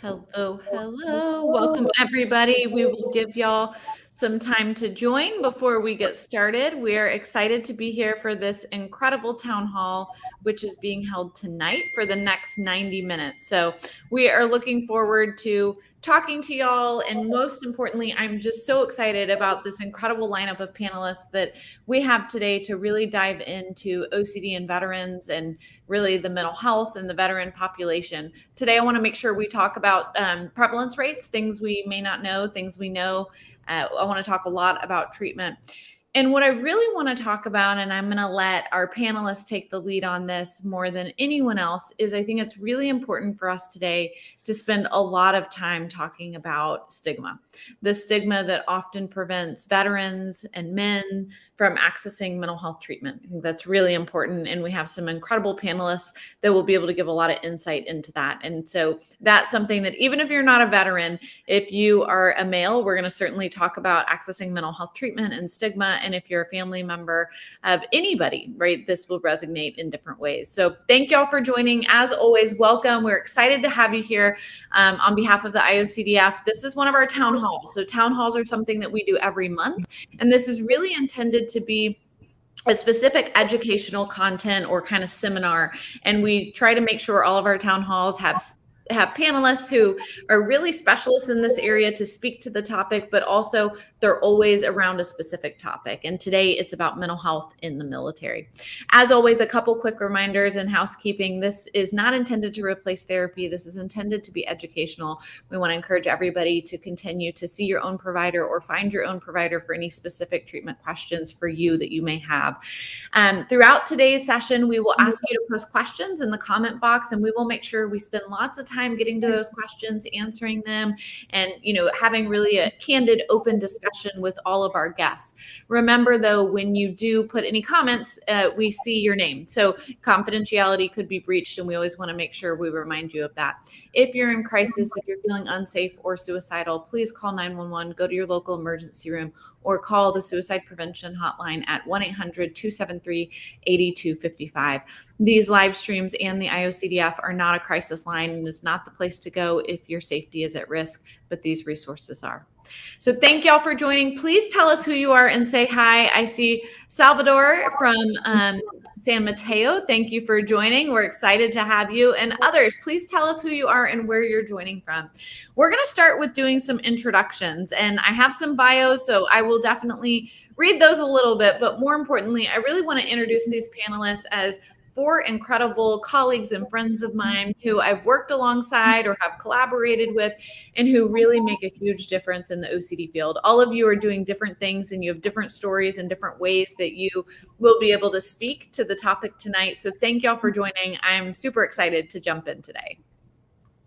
Hello, hello. Welcome, everybody. We will give y'all some time to join before we get started. We are excited to be here for this incredible town hall, which is being held tonight for the next 90 minutes. So we are looking forward to talking to y'all. And most importantly, I'm just so excited about this incredible lineup of panelists that we have today to really dive into OCD and veterans and really the mental health and the veteran population. Today, I want to make sure we talk about prevalence rates, things we may not know, things we know. I want to talk a lot about treatment. And what I really want to talk about, and I'm going to let our panelists take the lead on this more than anyone else, is I think it's really important for us today to spend a lot of time talking about stigma, the stigma that often prevents veterans and men from accessing mental health treatment. I think that's really important. And we have some incredible panelists that will be able to give a lot of insight into that. And so that's something that even if you're not a veteran, if you are a male, we're going to certainly talk about accessing mental health treatment and stigma. And if you're a family member of anybody, right, this will resonate in different ways. So thank y'all for joining. As always, welcome. We're excited to have you here on behalf of the IOCDF. This is one of our town halls. So town halls are something that we do every month. And this is really intended to be a specific educational content or kind of seminar. And we try to make sure all of our town halls have panelists who are really specialists in this area to speak to the topic, but also they're always around a specific topic. And today it's about mental health in the military. As always, a couple quick reminders and housekeeping. This is not intended to replace therapy. This is intended to be educational. We want to encourage everybody to continue to see your own provider or find your own provider for any specific treatment questions for you that you may have. Throughout today's session, we will ask you to post questions in the comment box, and we will make sure we spend lots of time getting to those questions, answering them, and having really a candid, open discussion with all of our guests. Remember, though, when you do put any comments, we see your name. So confidentiality could be breached, and we always want to make sure we remind you of that. If you're in crisis, if you're feeling unsafe or suicidal, please call 911, go to your local emergency room, or call the suicide prevention hotline at 1-800-273-8255. These live streams and the IOCDF are not a crisis line and is not the place to go if your safety is at risk, but these resources are. So thank y'all for joining. Please tell us who you are and say hi. I see Salvador from San Mateo. Thank you for joining. We're excited to have you. And others, please tell us who you are and where you're joining from. We're going to start with doing some introductions, and I have some bios, so I will definitely read those a little bit. But more importantly, I really want to introduce these panelists as four incredible colleagues and friends of mine who I've worked alongside or have collaborated with and who really make a huge difference in the OCD field. All of you are doing different things and you have different stories and different ways that you will be able to speak to the topic tonight. So thank y'all for joining. I'm super excited to jump in today.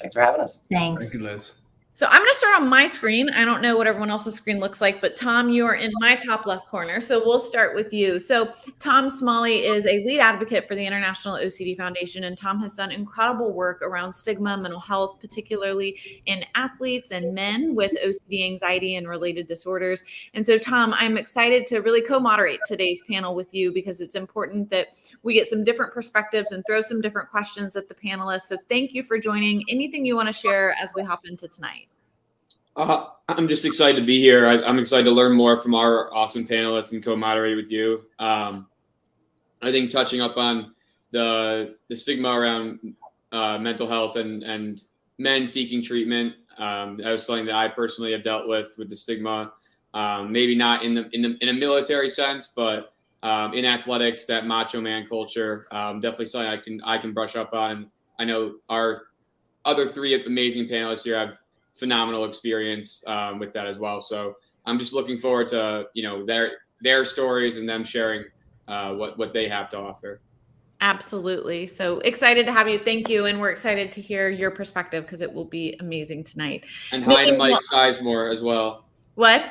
Thanks for having us. Thanks. Thank you, Liz. So I'm going to start on my screen. I don't know what everyone else's screen looks like, but Tom, you are in my top left corner. So we'll start with you. So Tom Smalley is a lead advocate for the International OCD Foundation, and Tom has done incredible work around stigma, mental health, particularly in athletes and men with OCD, anxiety, and related disorders. And so, Tom, I'm excited to really co-moderate today's panel with you because it's important that we get some different perspectives and throw some different questions at the panelists. So thank you for joining. Anything you want to share as we hop into tonight? I'm just excited to be here. I'm excited to learn more from our awesome panelists and co-moderate with you. I think touching up on the stigma around mental health and men seeking treatment, that was something that I personally have dealt with the stigma. Maybe not in a military sense, but in athletics, that macho man culture, definitely something I can brush up on. And I know our other three amazing panelists here have phenomenal experience with that as well. So I'm just looking forward to their stories and them sharing what they have to offer. Absolutely. So excited to have you. Thank you. And we're excited to hear your perspective because it will be amazing tonight. And hi to Mike Sizemore as well. What?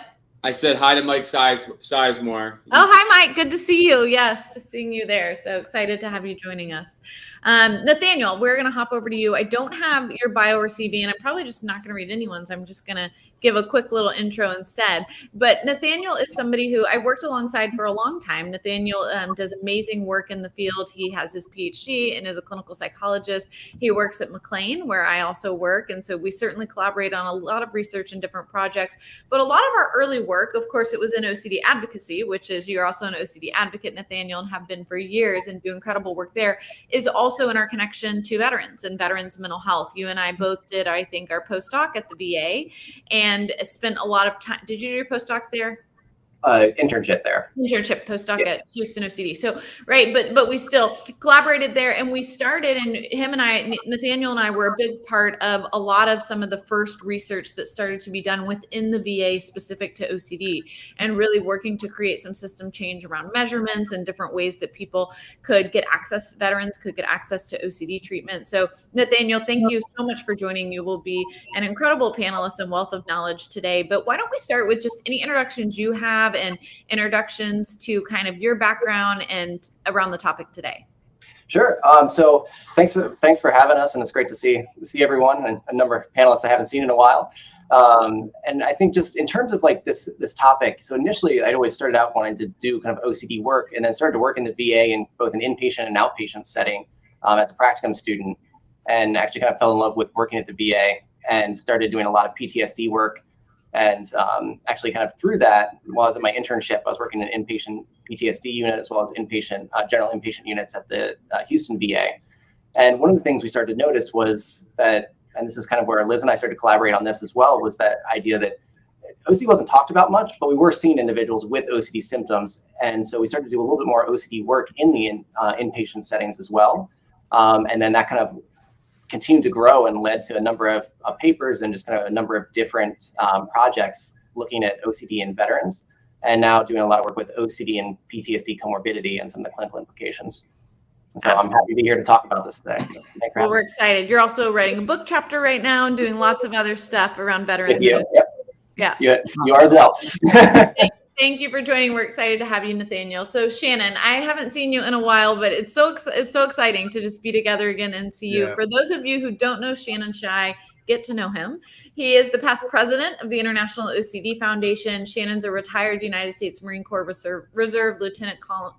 I said hi to Mike Sizemore. Oh, hi, Mike. Good to see you. Yes, just seeing you there. So excited to have you joining us. Nathaniel, we're going to hop over to you. I don't have your bio or CV, and I'm probably just not going to read anyone's. I'm just going to give a quick little intro instead. But Nathaniel is somebody who I've worked alongside for a long time. Nathaniel does amazing work in the field. He has his PhD and is a clinical psychologist. He works at McLean, where I also work. And so we certainly collaborate on a lot of research and different projects. But a lot of our early work, of course, it was in OCD advocacy, which is you're also an OCD advocate, Nathaniel, and have been for years and do incredible work there, is also in our connection to veterans and veterans mental health. You and I both did, I think, our postdoc at the VA and spent a lot of time. Did you do your postdoc there? Internship there. Internship, postdoc at Houston OCD. So, right, but we still collaborated there, and we started, and him and I, Nathaniel and I, were a big part of a lot of some of the first research that started to be done within the VA specific to OCD, and really working to create some system change around measurements and different ways that people could get access, veterans could get access to OCD treatment. So, Nathaniel, thank you so much for joining. You will be an incredible panelist and wealth of knowledge today. But why don't we start with just any introductions you have and introductions to kind of your background and around the topic today. Sure. So thanks for having us, and it's great to see everyone and a number of panelists I haven't seen in a while. And I think just in terms of like this topic, so initially I'd always started out wanting to do kind of OCD work, and then started to work in the VA in both an inpatient and outpatient setting as a practicum student, and actually kind of fell in love with working at the VA and started doing a lot of PTSD work. And actually kind of through that, while I was at my internship, I was working in an inpatient PTSD unit as well as inpatient, general inpatient units at the Houston VA. And one of the things we started to notice was that, and this is kind of where Liz and I started to collaborate on this as well, was that idea that OCD wasn't talked about much, but we were seeing individuals with OCD symptoms. And so we started to do a little bit more OCD work in the inpatient settings as well. And then that kind of continued to grow and led to a number of papers and just kind of a number of different projects looking at OCD in veterans, and now doing a lot of work with OCD and PTSD comorbidity and some of the clinical implications. And so Absolutely. I'm happy to be here to talk about this today. So well, we're excited. You're also writing a book chapter right now and doing lots of other stuff around veterans. Yep. Yeah. You are as well. Thank you for joining. We're excited to have you, Nathaniel. So Shannon, I haven't seen you in a while, but it's so exciting to just be together again and see you. For those of you who don't know Shannon Shai, get to know him. He is the past president of the International OCD Foundation. Shannon's a retired United States Marine Corps Reserve Lieutenant Colonel.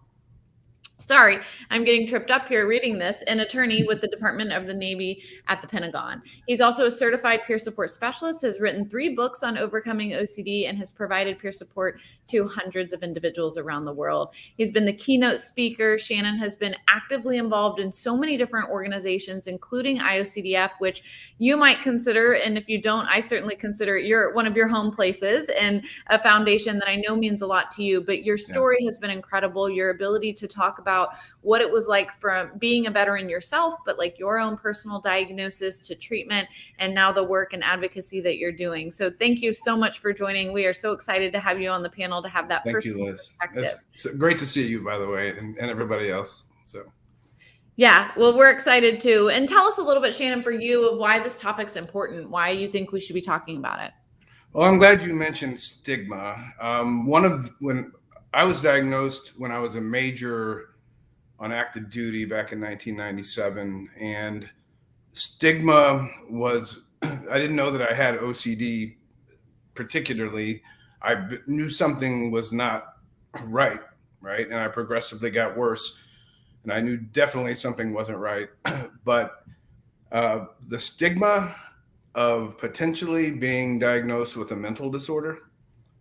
Sorry, I'm getting tripped up here reading this, an attorney with the Department of the Navy at the Pentagon. He's also a certified peer support specialist, has written 3 books on overcoming OCD, and has provided peer support to hundreds of individuals around the world. He's been the keynote speaker. Shannon has been actively involved in so many different organizations, including IOCDF, which you might consider, and if you don't, I certainly consider it one of your home places, and a foundation that I know means a lot to you. But your story has been incredible. Your ability to talk about what it was like from being a veteran yourself, but like your own personal diagnosis to treatment, and now the work and advocacy that you're doing. So thank you so much for joining. We are so excited to have you on the panel to have that personal perspective. It's great to see you, by the way, and everybody else. So. Yeah, well, we're excited too. And tell us a little bit, Shannon, for you, of why this topic's important, why you think we should be talking about it. Well, I'm glad you mentioned stigma. When I was diagnosed when I was a major on active duty back in 1997, and stigma was, I didn't know that I had OCD particularly. I knew something was not right, and I progressively got worse, and I knew definitely something wasn't right. But the stigma of potentially being diagnosed with a mental disorder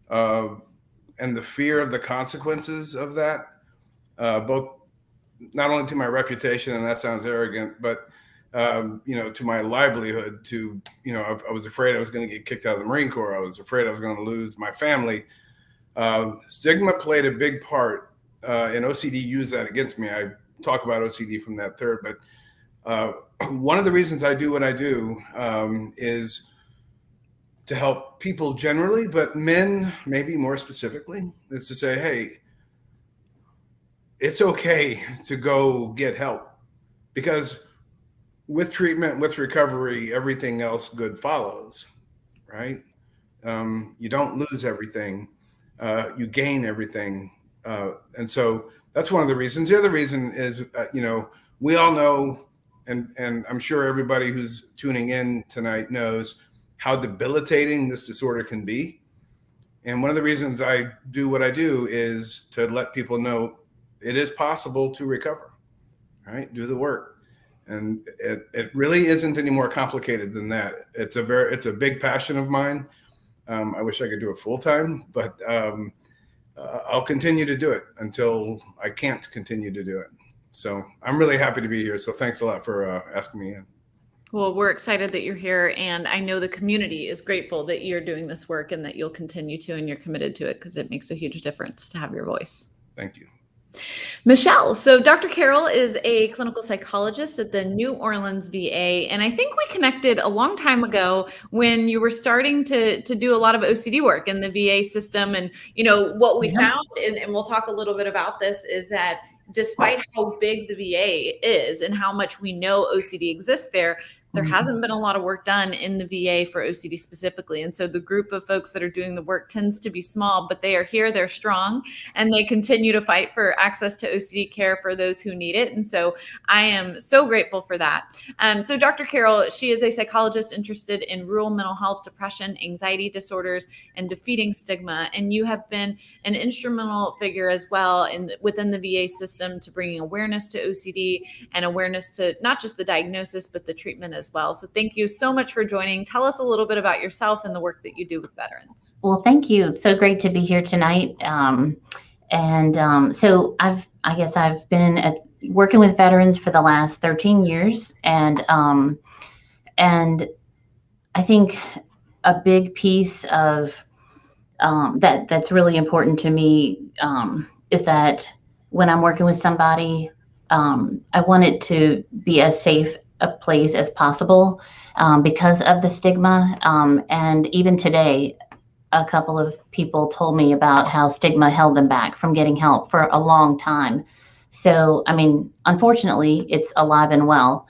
and the fear of the consequences of that, both not only to my reputation, and that sounds arrogant, but to my livelihood, I was afraid I was going to get kicked out of the Marine Corps. I was afraid I was going to lose my family. Stigma played a big part, and OCD used that against me. I talk about OCD from that third, but one of the reasons I do what I do is to help people generally, but men maybe more specifically, is to say, hey, it's okay to go get help, because with treatment, with recovery, everything else good follows, right? You don't lose everything, you gain everything. And so that's one of the reasons. The other reason is, we all know, and I'm sure everybody who's tuning in tonight knows how debilitating this disorder can be. And one of the reasons I do what I do is to let people know it is possible to recover, right? Do the work. And it really isn't any more complicated than that. It's a big passion of mine. I wish I could do it full time, but I'll continue to do it until I can't continue to do it. So I'm really happy to be here. So thanks a lot for asking me in. Well, we're excited that you're here, and I know the community is grateful that you're doing this work and that you'll continue to, and you're committed to it, because it makes a huge difference to have your voice. Thank you. Michelle, so Dr. Carroll is a clinical psychologist at the New Orleans VA, and I think we connected a long time ago when you were starting to do a lot of OCD work in the VA system. And, you know, what we found, and we'll talk a little bit about this, is that despite how big the VA is and how much we know OCD exists there hasn't been a lot of work done in the VA for OCD specifically. And so the group of folks that are doing the work tends to be small, but they are here, they're strong, and they continue to fight for access to OCD care for those who need it. And so I am so grateful for that. So Dr. Carroll, she is a psychologist interested in rural mental health, depression, anxiety disorders, and defeating stigma. And you have been an instrumental figure as well within the VA system to bringing awareness to OCD and awareness to not just the diagnosis, but the treatment as well. So thank you so much for joining. Tell us a little bit about yourself and the work that you do with veterans. Well, thank you. It's so great to be here tonight. So I've been working with veterans for the last 13 years. And I think a big piece of that's really important to me is that when I'm working with somebody, I want it to be as safe a place as possible because of the stigma. And even today, a couple of people told me about how stigma held them back from getting help for a long time. So, I mean, unfortunately, it's alive and well.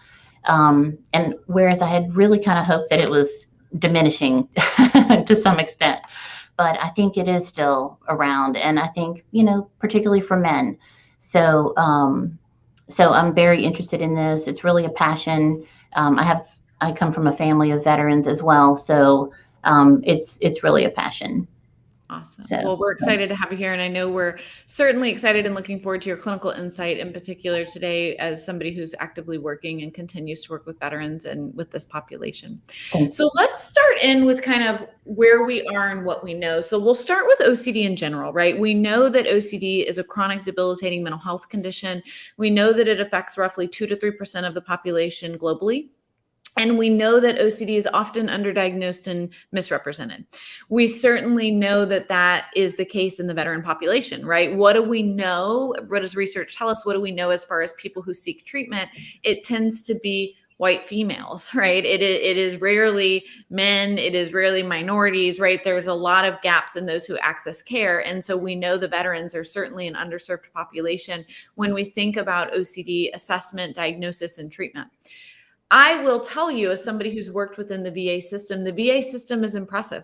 And whereas I had really kind of hoped that it was diminishing to some extent, but I think it is still around. And I think, you know, particularly for men. So I'm very interested in this. It's really a passion. I come from a family of veterans as well. So it's really a passion. Awesome. So, well, we're excited to have you here. And I know we're certainly excited and looking forward to your clinical insight in particular today as somebody who's actively working and continues to work with veterans and with this population. So let's start in with kind of where we are and what we know. So we'll start with OCD in general, right? We know that OCD is a chronic debilitating mental health condition. We know that it affects roughly 2 to 3% of the population globally. And we know that OCD is often underdiagnosed and misrepresented. We certainly know that that is the case in the veteran population, right? What do we know? What does research tell us? What do we know as far as people who seek treatment? It tends to be white females, right? It is rarely men. It is rarely minorities, right? There's a lot of gaps in those who access care. And so we know the veterans are certainly an underserved population when we think about OCD assessment, diagnosis, and treatment. I will tell you, as somebody who's worked within the VA system is impressive.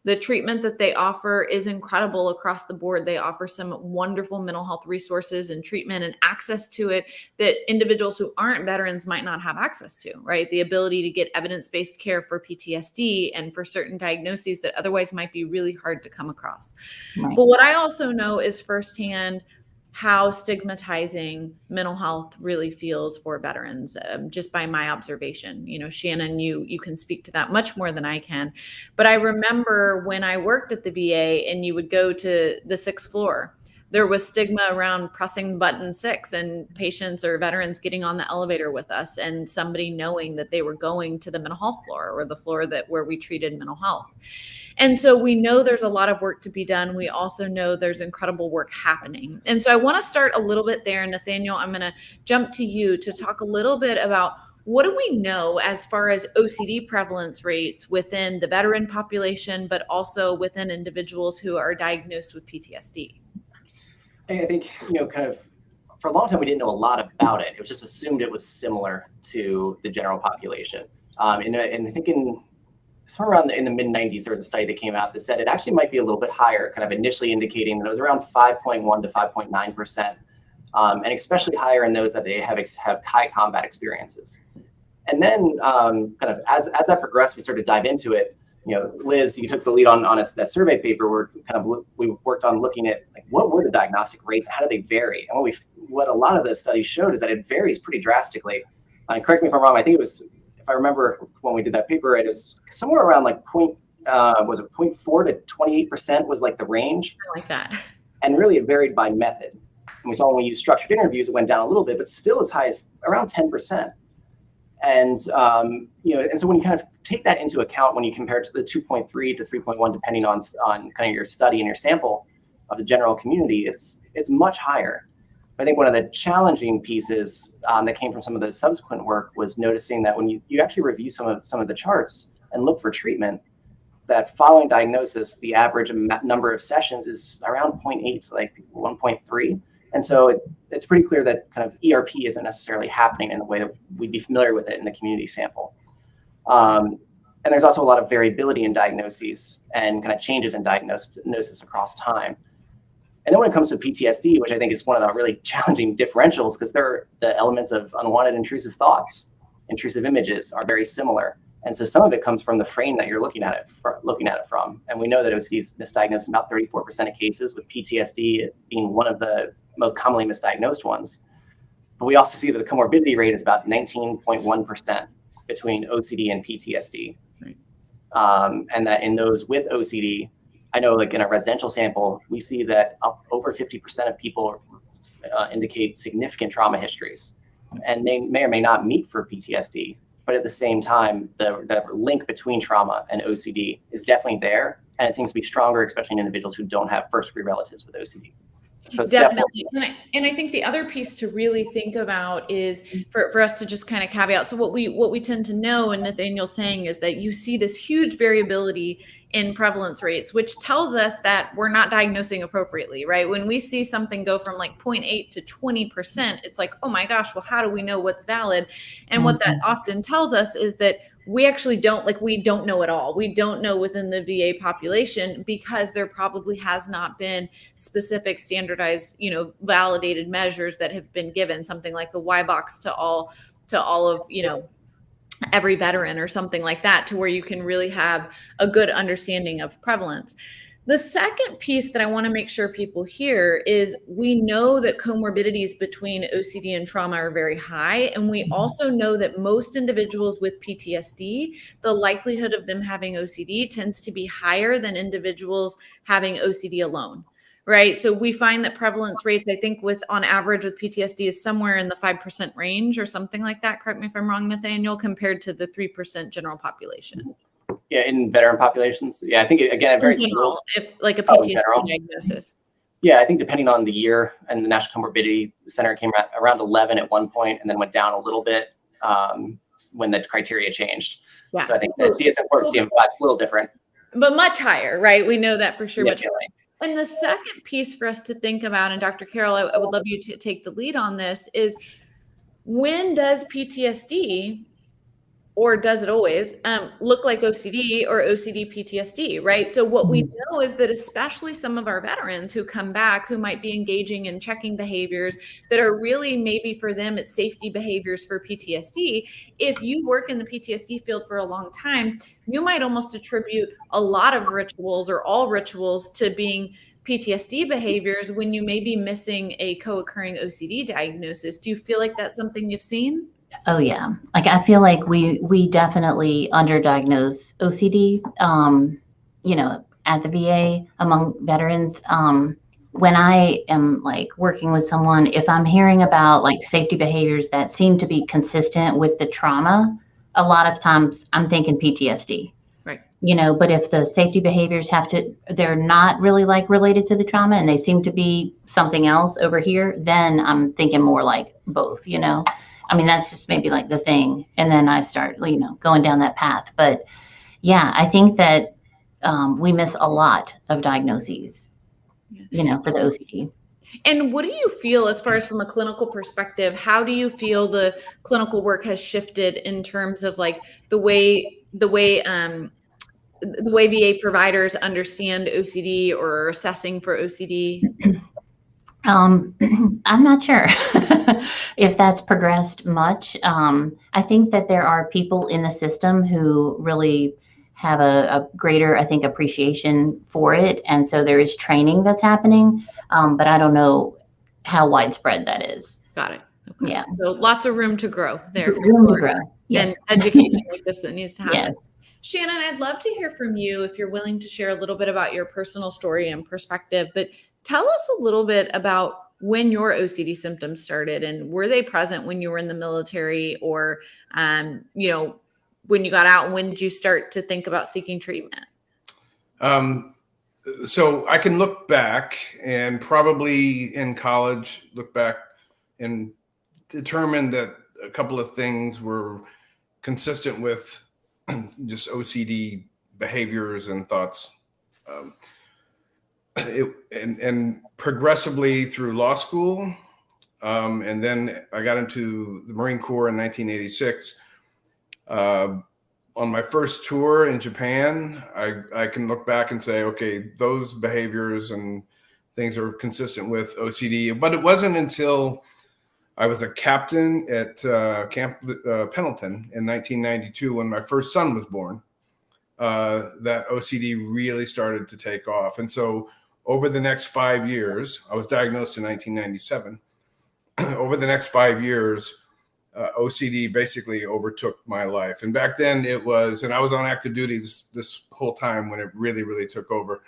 The treatment that they offer is incredible across the board. They offer some wonderful mental health resources and treatment and access to it that individuals who aren't veterans might not have access to, right? The ability to get evidence-based care for PTSD and for certain diagnoses that otherwise might be really hard to come across. Right. But what I also know is firsthand how stigmatizing mental health really feels for veterans, just by my observation. You know, Shannon, you can speak to that much more than I can. But I remember when I worked at the VA and you would go to the 6th floor, there was stigma around pressing button 6 and patients or veterans getting on the elevator with us and somebody knowing that they were going to the mental health floor or the floor where we treated mental health. And so we know there's a lot of work to be done. We also know there's incredible work happening. And so I want to start a little bit there. Nathaniel, I'm going to jump to you to talk a little bit about what do we know as far as OCD prevalence rates within the veteran population, but also within individuals who are diagnosed with PTSD? I think, you know, kind of for a long time, we didn't know a lot about it. It was just assumed it was similar to the general population. And I think somewhere around in the mid-90s, there was a study that came out that said it actually might be a little bit higher, kind of initially indicating that it was around 5.1 to 5.9%, and especially higher in those that they have high combat experiences. And then kind of as that progressed, we started to dive into it. Liz, you took the lead on that survey paper where we worked on looking at like what were the diagnostic rates, how do they vary, and what a lot of the studies showed is that it varies pretty drastically. Correct me if I'm wrong. I think it was, if I remember when we did that paper, it was somewhere around like 0.4 to 28% was like the range. I like that. And really it varied by method. And we saw when we used structured interviews, it went down a little bit, but still as high as around 10%. And and so when you kind of take that into account, when you compare it to the 2.3 to 3.1, depending on kind of your study and your sample of the general community, it's much higher. I think one of the challenging pieces that came from some of the subsequent work was noticing that when you actually review some of the charts and look for treatment, that following diagnosis, the average number of sessions is around 0.8 to like 1.3. And so it's pretty clear that kind of ERP isn't necessarily happening in the way that we'd be familiar with it in the community sample. And there's also a lot of variability in diagnoses and kind of changes in diagnosis across time. And then when it comes to PTSD, which I think is one of the really challenging differentials, because the elements of unwanted intrusive thoughts, intrusive images are very similar. And so some of it comes from the frame that you're looking at it from. And we know that OCD is misdiagnosed in about 34% of cases, with PTSD being one of the most commonly misdiagnosed ones. But we also see that the comorbidity rate is about 19.1% between OCD and PTSD. Right. And that in those with OCD, I know like in a residential sample, we see that over 50% of people indicate significant trauma histories, and they may or may not meet for PTSD. But at the same time, the link between trauma and OCD is definitely there, and it seems to be stronger, especially in individuals who don't have first-degree relatives with OCD. So definitely. And I think the other piece to really think about is for us to just kind of caveat. So what we tend to know, and Nathaniel's saying, is that you see this huge variability in prevalence rates, which tells us that we're not diagnosing appropriately, right? When we see something go from like 0.8 to 20%, it's like, oh my gosh, well, how do we know what's valid? And what that often tells us is that we actually we don't know at all. We don't know within the VA population, because there probably has not been specific standardized, validated measures that have been given, something like the Y box to all of, every veteran or something like that, to where you can really have a good understanding of prevalence. The second piece that I want to make sure people hear is we know that comorbidities between OCD and trauma are very high. And we also know that most individuals with PTSD, the likelihood of them having OCD tends to be higher than individuals having OCD alone. Right. So we find that prevalence rates, I think on average with PTSD, is somewhere in the 5% range or something like that. Correct me if I'm wrong, Nathaniel, compared to the 3% general population. Yeah, in veteran populations. Yeah, I think it varies. In general, if like a PTSD diagnosis. Yeah, I think depending on the year, and the National Comorbidity Center came around 11 at one point, and then went down a little bit when the criteria changed. Yeah. So I think the DSM-4 and DSM-5 is a little different. But much higher, right? We know that for sure. Yeah, much higher. And the second piece for us to think about, and Dr. Carroll, I would love you to take the lead on this, is when does PTSD, or does it always, look like OCD or OCD PTSD, right? So what we know is that especially some of our veterans who come back, who might be engaging in checking behaviors that are really maybe for them, it's safety behaviors for PTSD. If you work in the PTSD field for a long time, you might almost attribute a lot of rituals or all rituals to being PTSD behaviors when you may be missing a co-occurring OCD diagnosis. Do you feel like that's something you've seen? Oh yeah. Like I feel like we definitely underdiagnose OCD, at the VA among veterans. When I am like working with someone, if I'm hearing about like safety behaviors that seem to be consistent with the trauma, a lot of times I'm thinking PTSD. Right. But if the safety behaviors they're not really like related to the trauma and they seem to be something else over here, then I'm thinking more like both, I mean, that's just maybe like the thing. And then I start, going down that path. But yeah, I think that we miss a lot of diagnoses, for the OCD. And what do you feel as far as from a clinical perspective, how do you feel the clinical work has shifted in terms of like the way VA providers understand OCD or are assessing for OCD? I'm not sure if that's progressed much. I think that there are people in the system who really have a greater, I think, appreciation for it. And so there is training that's happening, but I don't know how widespread that is. Got it. Okay. Yeah. So lots of room to grow there. Room to grow. Yes. And education like this that needs to happen. Yes. Shannon, I'd love to hear from you if you're willing to share a little bit about your personal story and perspective, but tell us a little bit about when your OCD symptoms started, and were they present when you were in the military, or, you know, when you got out, and when did you start to think about seeking treatment? So I can look back, and probably in college, look back and determine that a couple of things were consistent with just OCD behaviors and thoughts. And progressively through law school, and then I got into the Marine Corps in 1986. On my first tour in Japan, I can look back and say, okay, those behaviors and things are consistent with OCD. But it wasn't until I was a captain at Camp Pendleton in 1992, when my first son was born, that OCD really started to take off. And so over the next 5 years, I was diagnosed in 1997. Over the next 5 years, OCD basically overtook my life. And back then it was, and I was on active duty this whole time when it really, really took over.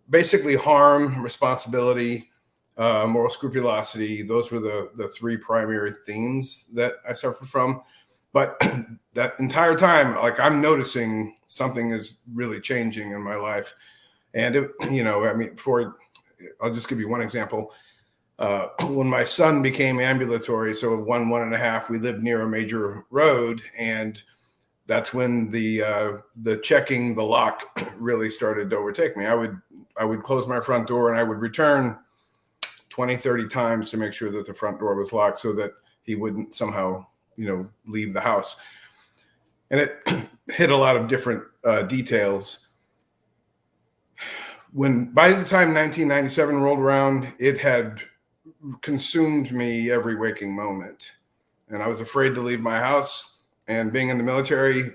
Basically harm, responsibility, moral scrupulosity. Those were the three primary themes that I suffered from. But that entire time, like, I'm noticing something is really changing in my life. And, I'll just give you one example. When my son became ambulatory, so 1.5, we lived near a major road, and that's when the checking the lock really started to overtake me. I would close my front door, and I would return 20, 30 times to make sure that the front door was locked, so that he wouldn't somehow, leave the house. And it hit a lot of different details. By the time 1997 rolled around, it had consumed me every waking moment. And I was afraid to leave my house. And being in the military,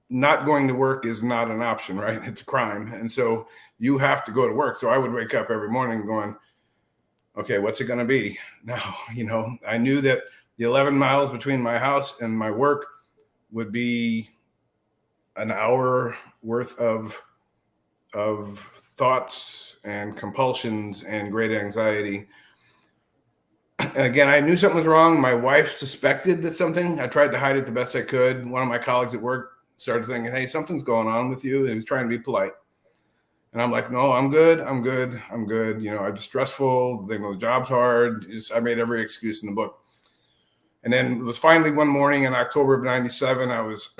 not going to work is not an option, right? It's a crime. And so you have to go to work. So I would wake up every morning going, okay, what's it going to be now? I knew that the 11 miles between my house and my work would be an hour worth of thoughts and compulsions and great anxiety. Again, I knew something was wrong. My wife suspected that something. I tried to hide it the best I could. One of my colleagues at work started thinking, hey, something's going on with you. And he was trying to be polite. And I'm like, no, I'm good. I'm just stressful. The job's hard. I made every excuse in the book. And then it was finally one morning in October of 97, I was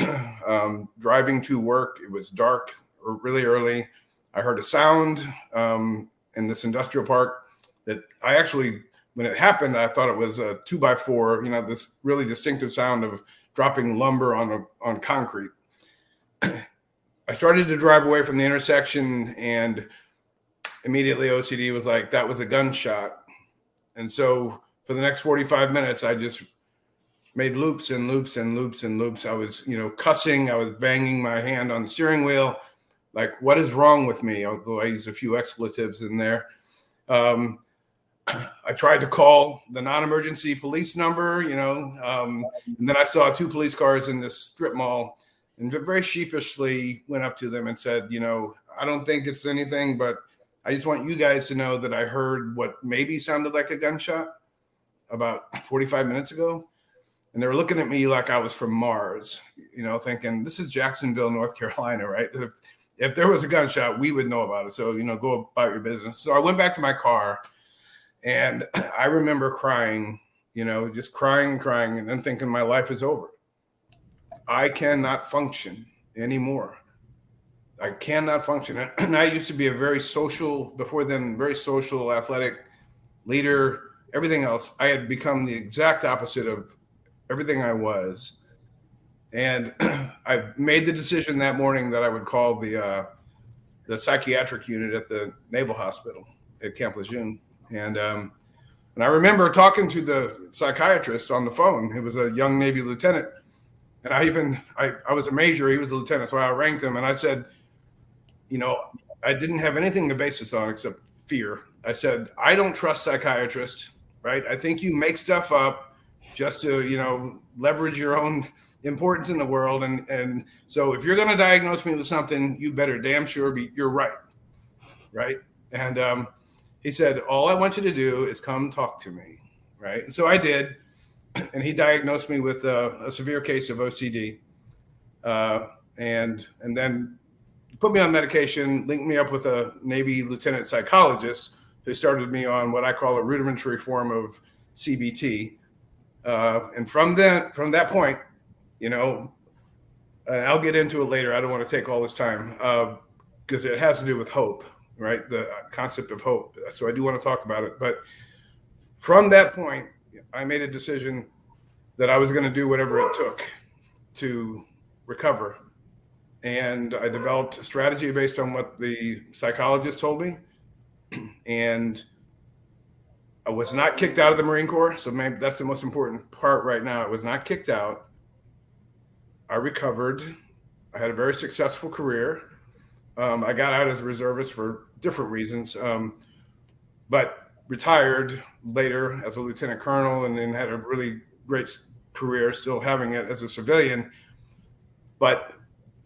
driving to work. It was dark, or really early. I heard a sound in this industrial park that I actually, when it happened, I thought it was a 2x4, this really distinctive sound of dropping lumber on concrete. I started to drive away from the intersection, and immediately OCD was like, that was a gunshot. And so for the next 45 minutes, I just made loops and loops and loops and loops. I was, cussing. I was banging my hand on the steering wheel. Like, what is wrong with me? Although I used a few expletives in there. I tried to call the non-emergency police number, and then I saw 2 police cars in this strip mall, and very sheepishly went up to them and said, I don't think it's anything, but I just want you guys to know that I heard what maybe sounded like a gunshot about 45 minutes ago. And they were looking at me like I was from Mars, thinking, this is Jacksonville, North Carolina, right? If there was a gunshot, we would know about it. So, go about your business. So I went back to my car, and I remember crying, just crying and crying, and then thinking my life is over. I cannot function anymore. I cannot function. And I used to be a very social, athletic leader, everything else. I had become the exact opposite of everything I was. And I made the decision that morning that I would call the psychiatric unit at the Naval Hospital at Camp Lejeune. And I remember talking to the psychiatrist on the phone. It was a young Navy lieutenant. And I was a major, he was a lieutenant, so I ranked him, and I said, you know, I didn't have anything to base this on except fear. I said, I don't trust psychiatrists, right? I think you make stuff up just to, you know, leverage your own importance in the world. And so if you're going to diagnose me with something, you better damn sure you're right. Right. And he said, all I want you to do is come talk to me. Right. And so I did. And he diagnosed me with a severe case of OCD. And then put me on medication, linked me up with a Navy lieutenant psychologist who started me on what I call a rudimentary form of CBT. And from that point, you know, and I'll get into it later. I don't want to take all this time because it has to do with hope, right? The concept of hope. So I do want to talk about it. But from that point, I made a decision that I was going to do whatever it took to recover. And I developed a strategy based on what the psychologist told me. And I was not kicked out of the Marine Corps. So maybe that's the most important part right now. I was not kicked out. I recovered. I had a very successful career. I got out as a reservist for different reasons, but retired later as a lieutenant colonel, and then had a really great career, still having it as a civilian.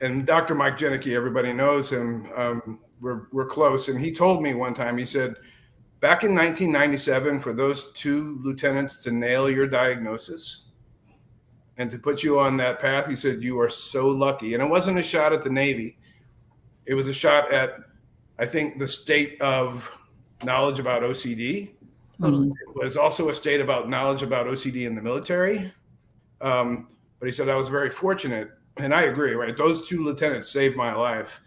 And Dr. Mike Janicki, everybody knows him. We're close. And he told me one time, he said, back in 1997, for those two lieutenants to nail your diagnosis and to put you on that path, he said, you are so lucky. And it wasn't a shot at the Navy. It was a shot at, I think, the state of knowledge about OCD. Totally. It was also a state about knowledge about OCD in the military. But he said, I was very fortunate. And I agree, right? Those two lieutenants saved my life.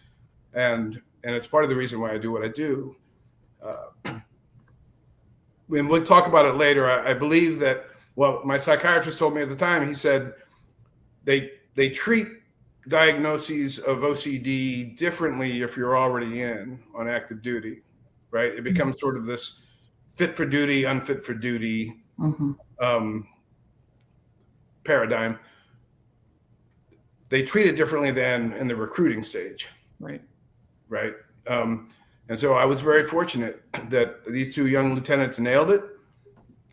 And it's part of the reason why I do what I do. And we'll talk about it later. I believe that, well, my psychiatrist told me at the time, he said, they treat diagnoses of OCD differently if you're already on active duty, right? It becomes sort of this fit for duty, unfit for duty paradigm. They treat it differently than in the recruiting stage. Right. Right. And so I was very fortunate that these two young lieutenants nailed it.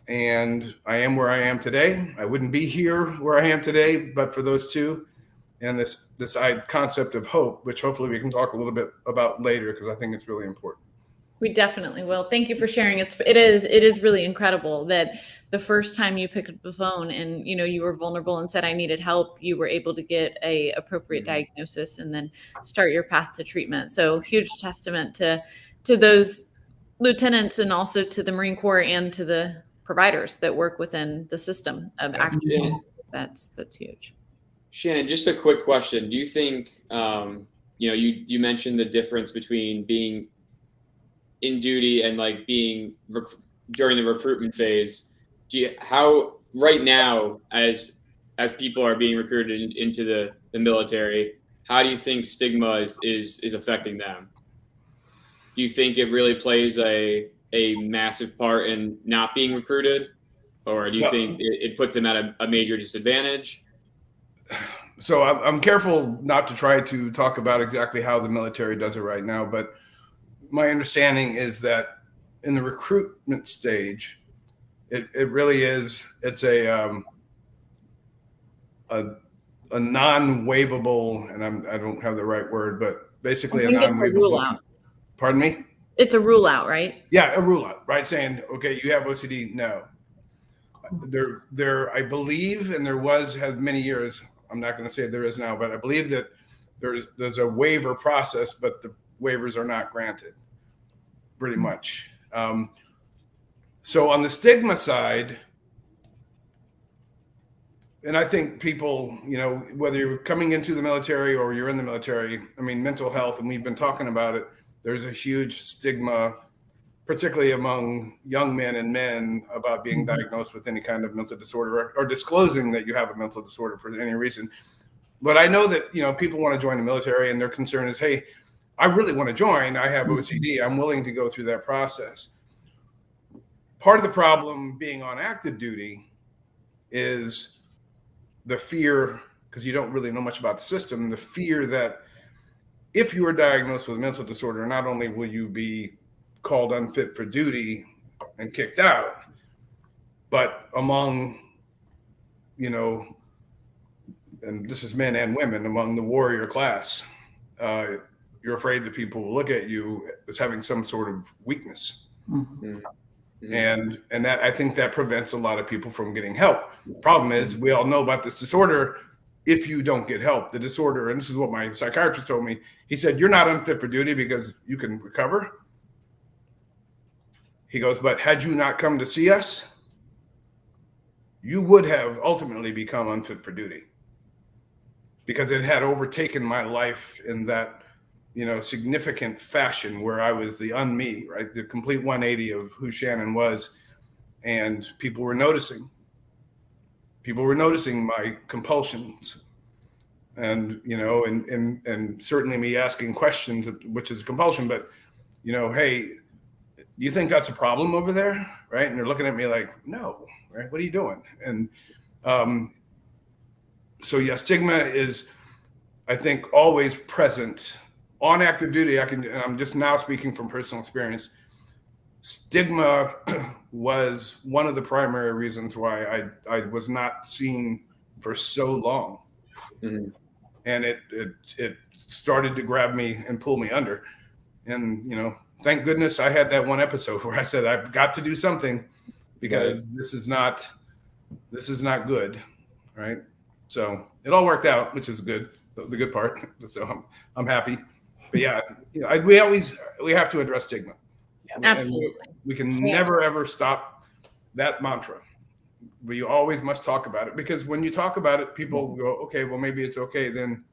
And I am where I am today. I wouldn't be here where I am today, but for those two and this concept of hope, which hopefully we can talk a little bit about later, because I think it's really important. We definitely will. Thank you for sharing. It is really incredible that the first time you picked up the phone and, you know, you were vulnerable and said, I needed help, you were able to get a appropriate diagnosis and then start your path to treatment. So huge testament to those lieutenants and also to the Marine Corps and to the providers that work within the system of active. That's huge. Shannon, just a quick question. Do you think, you mentioned the difference between being in duty and like being during the recruitment phase? How right now, as people are being recruited into the military, how do you think stigma is affecting them? Do you think it really plays a massive part in not being recruited, or do you think it puts them at a major disadvantage? So I'm careful not to try to talk about exactly how the military does it right now, but my understanding is that in the recruitment stage, it really is, it's a non-waivable, and I don't have the right word, but basically a non-waivable rule out. Pardon me? It's a rule out, right? Yeah, a rule out, right? Saying, okay, you have OCD. No. There, I believe, and has many years, I'm not going to say there is now, but I believe that there's a waiver process, but the waivers are not granted, pretty much. So on the stigma side, and I think people, whether you're coming into the military or you're in the military, I mean, mental health, and we've been talking about it, there's a huge stigma, particularly among young men and men, about being diagnosed with any kind of mental disorder or disclosing that you have a mental disorder for any reason. But I know that, people want to join the military and their concern is, hey, I really want to join. I have OCD. I'm willing to go through that process. Part of the problem being on active duty is the fear because you don't really know much about the system, the fear that if you are diagnosed with a mental disorder, not only will you be called unfit for duty and kicked out, but among, you know, and this is men and women, among the warrior class, you're afraid that people will look at you as having some sort of weakness. Mm-hmm. And that, I think that prevents a lot of people from getting help. The problem is, we all know about this disorder. If you don't get help, the disorder, and this is what my psychiatrist told me, he said, you're not unfit for duty because you can recover. He goes, but had you not come to see us, you would have ultimately become unfit for duty, because it had overtaken my life in that, you know, significant fashion where I was the un-me, right? The complete 180 of who Shannon was. And people were noticing. People were noticing my compulsions, and, you know, and certainly me asking questions, which is a compulsion, but, you know, hey, do you think that's a problem over there? Right. And they're looking at me like, no, right? What are you doing? And so yeah, stigma is, I think, always present on active duty. I'm just now speaking from personal experience. Stigma was one of the primary reasons why I was not seen for so long. Mm-hmm. And it started to grab me and pull me under. And, you know, thank goodness I had that one episode where I said, I've got to do something, because this is not good. Right. So it all worked out, which is good, the good part. So I'm happy. But yeah, you know, we have to address stigma. Absolutely. And we can never, ever stop that mantra. We always must talk about it, because when you talk about it, people go, okay, well, maybe it's okay then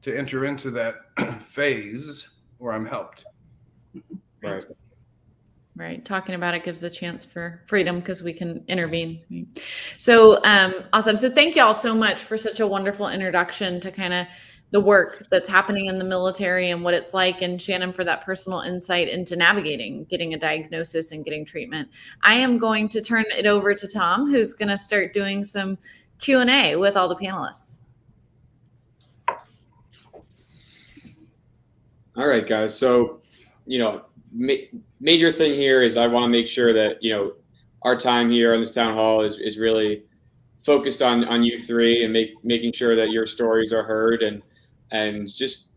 to enter into that phase where I'm helped. Right. Right. Talking about it gives a chance for freedom, because we can intervene. Right? So awesome. So thank you all so much for such a wonderful introduction to kind of the work that's happening in the military and what it's like, and Shannon for that personal insight into navigating, getting a diagnosis and getting treatment. I am going to turn it over to Tom, who's going to start doing some Q&A with all the panelists. All right, guys. So, you know, major thing here is I want to make sure that, you know, our time here on this town hall is really focused on you three, and making sure that your stories are heard, and just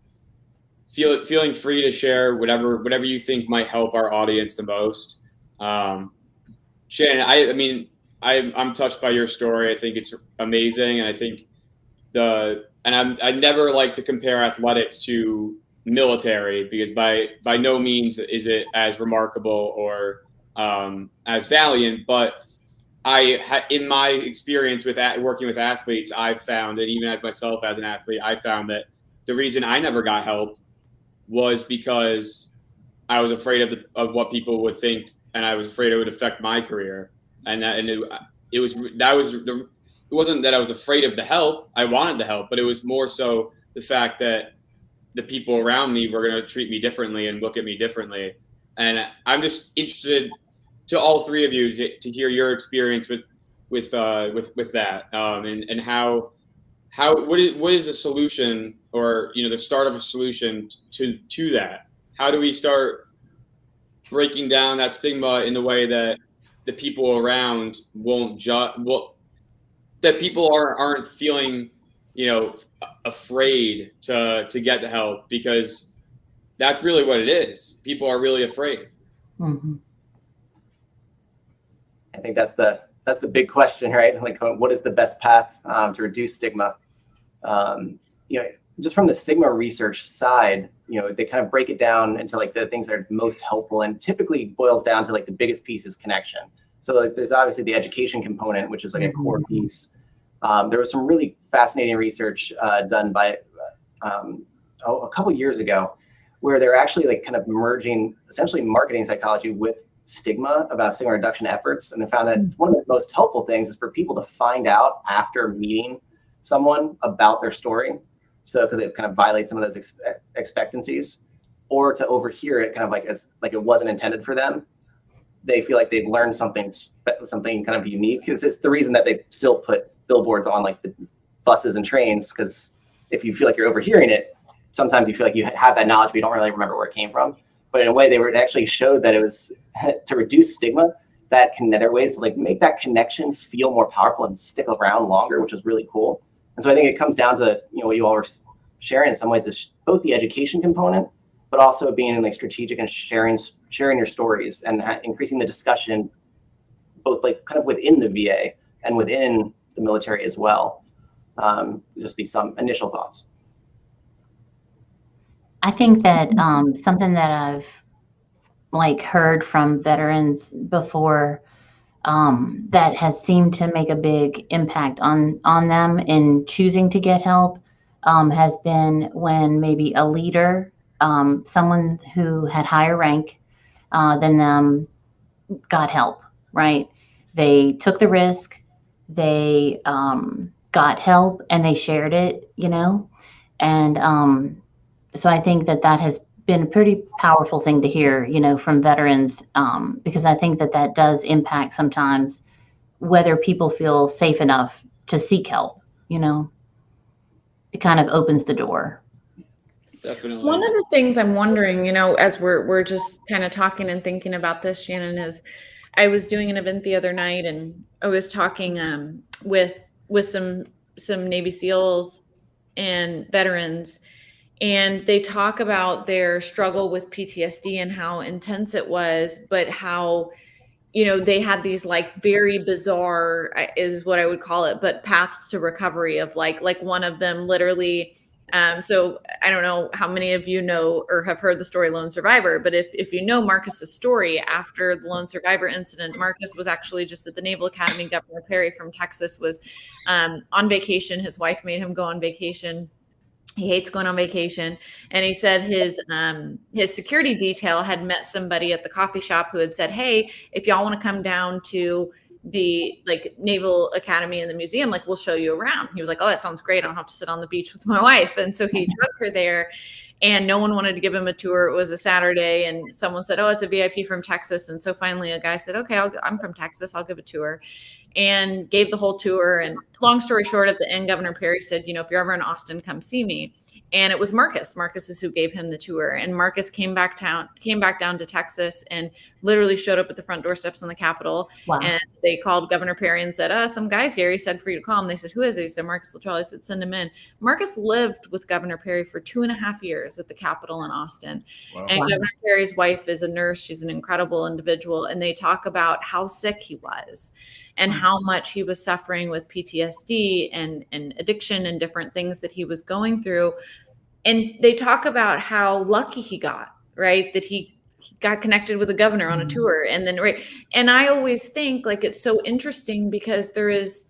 feeling free to share whatever you think might help our audience the most. Shannon, I mean, I'm touched by your story. I think it's amazing, and I think I never like to compare athletics to military, because by no means is it as remarkable or as valiant, but in my experience with working with athletes, I've found, and even as myself as an athlete, I found that the reason I never got help was because I was afraid of what people would think, and I was afraid it would affect my career. And it wasn't that I was afraid of the help. I wanted the help, but it was more so the fact that the people around me were going to treat me differently and look at me differently. And I'm just interested to all three of you to hear your experience with that, and what is a solution, or, you know, the start of a solution to that. How do we start breaking down that stigma in the way that the people around won't judge? Well, that people aren't feeling, you know, afraid to get the help, because that's really what it is. People are really afraid. Mm-hmm. I think that's the big question, right? Like, what is the best path to reduce stigma? You know, just from the stigma research side, you know, they kind of break it down into like the things that are most helpful, and typically boils down to like the biggest piece is connection. So like, there's obviously the education component, which is like a core piece. There was some really fascinating research done by a couple years ago, where they're actually like kind of merging essentially marketing psychology with stigma, about stigma reduction efforts. And they found that one of the most helpful things is for people to find out after meeting someone about their story. So, because it kind of violates some of those expectancies, or to overhear it kind of like as like it wasn't intended for them. They feel like they've learned something kind of unique. It's the reason that they still put billboards on like the buses and trains, because if you feel like you're overhearing it, sometimes you feel like you have that knowledge, but you don't really remember where it came from. But in a way, it actually showed that it was to reduce stigma, that there are ways to like make that connection feel more powerful and stick around longer, which was really cool. And so I think it comes down to, what you all were sharing in some ways is both the education component, but also being like strategic and sharing your stories and increasing the discussion, both like kind of within the VA and within the military as well. Just be some initial thoughts. I think that something that I've like heard from veterans before that has seemed to make a big impact on them in choosing to get help has been when maybe a leader, someone who had higher rank than them, got help, right? They took the risk, they got help, and they shared it, and so I think that has been a pretty powerful thing to hear, from veterans, because I think that does impact sometimes whether people feel safe enough to seek help. It kind of opens the door. Definitely. One of the things I'm wondering, as we're just kind of talking and thinking about this, Shannon, is I was doing an event the other night and I was talking with some Navy SEALs and veterans, and they talk about their struggle with PTSD and how intense it was, but how, they had these like very bizarre, is what I would call it, but paths to recovery of like one of them literally. So I don't know how many of you know or have heard the story Lone Survivor, but if you know Marcus's story, after the Lone Survivor incident, Marcus was actually just at the Naval Academy. Governor Perry from Texas was on vacation. His wife made him go on vacation. He hates going on vacation. And he said his security detail had met somebody at the coffee shop who had said, hey, if y'all want to come down to the like Naval Academy and the museum, like we'll show you around. He was like, oh, that sounds great. I don't have to sit on the beach with my wife. And so he took her there, and no one wanted to give him a tour. It was a Saturday, and someone said, oh, it's a VIP from Texas. And so finally a guy said, okay, I'm from Texas. I'll give a tour, and gave the whole tour. And long story short, at the end, Governor Perry said, if you're ever in Austin, come see me. And it was Marcus. Marcus is who gave him the tour. And Marcus came back down to Texas and literally showed up at the front doorsteps in the Capitol. Wow. And they called Governor Perry and said, some guy's here. He said for you to call him. They said, who is it? He said, Marcus Luttrell. I said, send him in. Marcus lived with Governor Perry for 2.5 years at the Capitol in Austin. Wow. And Governor Perry's wife is a nurse. She's an incredible individual. And they talk about how sick he was and how much he was suffering with PTSD and addiction and different things that he was going through. And they talk about how lucky he got, right? That he got connected with a governor on a tour. And then, right. And I always think like it's so interesting because there is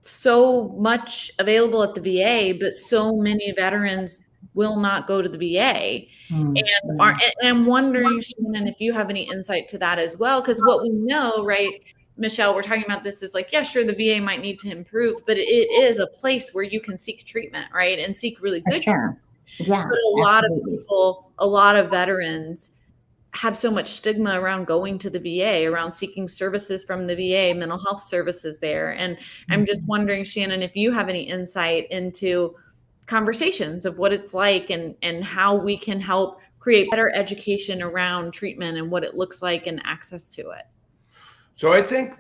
so much available at the VA, but so many veterans will not go to the VA. And I'm wondering, Shannon, if you have any insight to that as well, because what we know, right, Michelle, we're talking about this is like, yeah, sure, the VA might need to improve, but it is a place where you can seek treatment, right? And seek really good treatment. Yeah, but a lot of people, a lot of veterans have so much stigma around going to the VA, around seeking services from the VA, mental health services there. And I'm just wondering, Shannon, if you have any insight into conversations of what it's like and how we can help create better education around treatment and what it looks like and access to it. So I think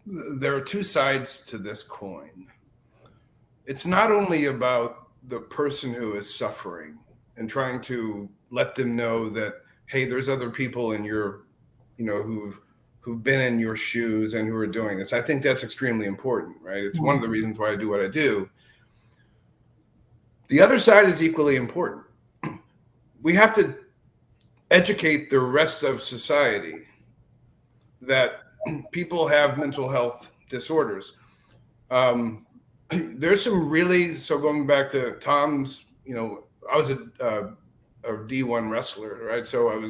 there are two sides to this coin. It's not only about the person who is suffering and trying to let them know that, hey, there's other people in your, who've been in your shoes and who are doing this. I think that's extremely important, right? It's one of the reasons why I do what I do. The other side is equally important. We have to educate the rest of society that people have mental health disorders. There's some really, so going back to Tom's, I was a D1 wrestler, right? So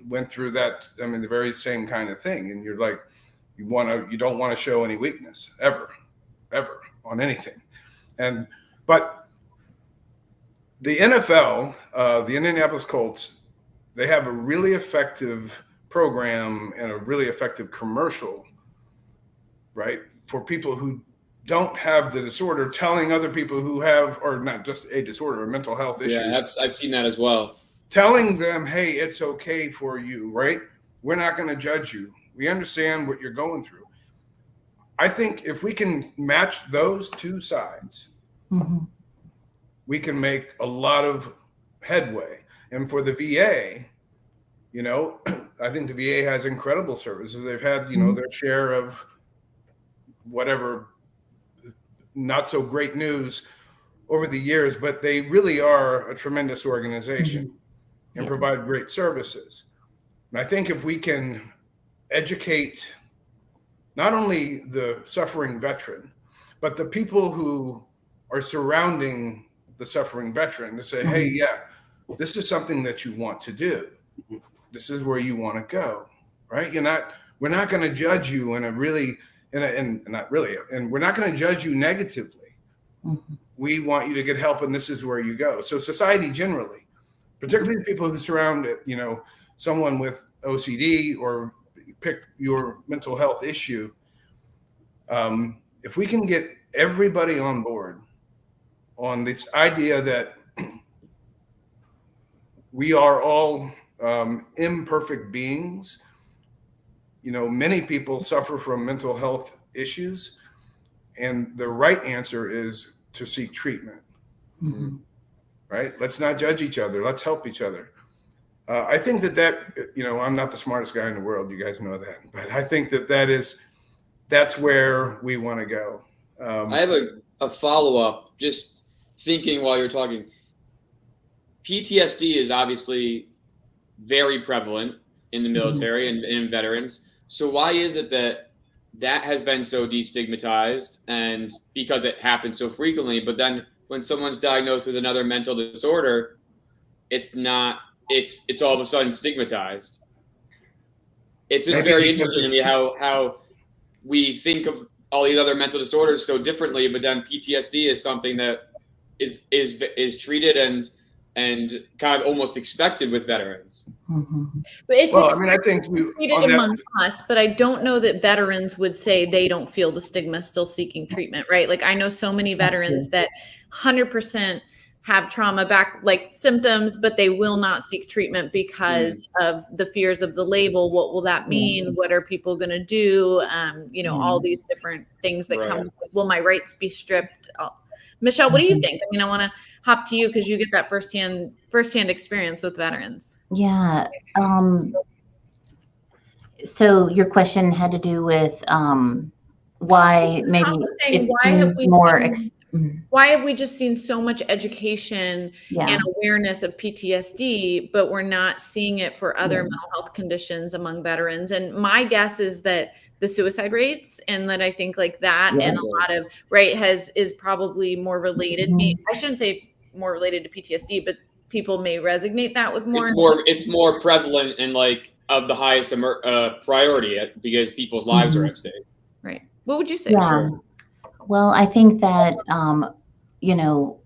went through that, the very same kind of thing. And you're like, you don't want to show any weakness ever on anything. But the NFL, the Indianapolis Colts, they have a really effective program and a really effective commercial, right, for people who don't have the disorder telling other people who have, or not just a disorder, a mental health issue. Yeah, I've seen that as well. Telling them, hey, it's okay for you, right? We're not going to judge you. We understand what you're going through. I think if we can match those two sides, we can make a lot of headway. And for the VA, you know, I think the VA has incredible services. They've had, you know, their share of whatever not so great news over the years, but they really are a tremendous organization and provide great services. And I think if we can educate not only the suffering veteran, but the people who are surrounding the suffering veteran to say, hey, yeah, this is something that you want to do. This is where you want to go, right? We're not going to judge you in a really, and not really, and we're not going to judge you negatively. We want you to get help, and this is where you go. So society generally, particularly the people who surround, you know, someone with OCD or pick your mental health issue, if we can get everybody on board on this idea that we are all imperfect beings. You know, many people suffer from mental health issues, and the right answer is to seek treatment. Right? Let's not judge each other. Let's help each other. I think that, you know, I'm not the smartest guy in the world. You guys know that. But I think that's where we want to go. I have a follow-up, just thinking while you're talking. PTSD is obviously very prevalent in the military and in veterans. So why is it that has been so destigmatized, and because it happens so frequently, but then when someone's diagnosed with another mental disorder, it's all of a sudden stigmatized? It's just very interesting to me how we think of all these other mental disorders so differently, but then PTSD is something that is treated and kind of almost expected with veterans. But it's I think treated among us, but I don't know that veterans would say they don't feel the stigma still seeking treatment, right? Like I know so many veterans that 100% have trauma back like symptoms, but they will not seek treatment because of the fears of the label. What will that mean? What are people going to do? You know, all these different things that come. Will my rights be stripped? Michelle, what do you think? I mean, I want to hop to you because you get that firsthand experience with veterans. Yeah. So your question had to do with why maybe why have we just seen so much education and awareness of PTSD, but we're not seeing it for other mental health conditions among veterans? And my guess is that the suicide rates, and that I think like that and a lot of is probably more related. I shouldn't say more related to PTSD, but people may resonate that with more. It's more prevalent and like of the highest priority because people's lives are at stake. Right. What would you say? Yeah. Sure. Well, I think that, you know,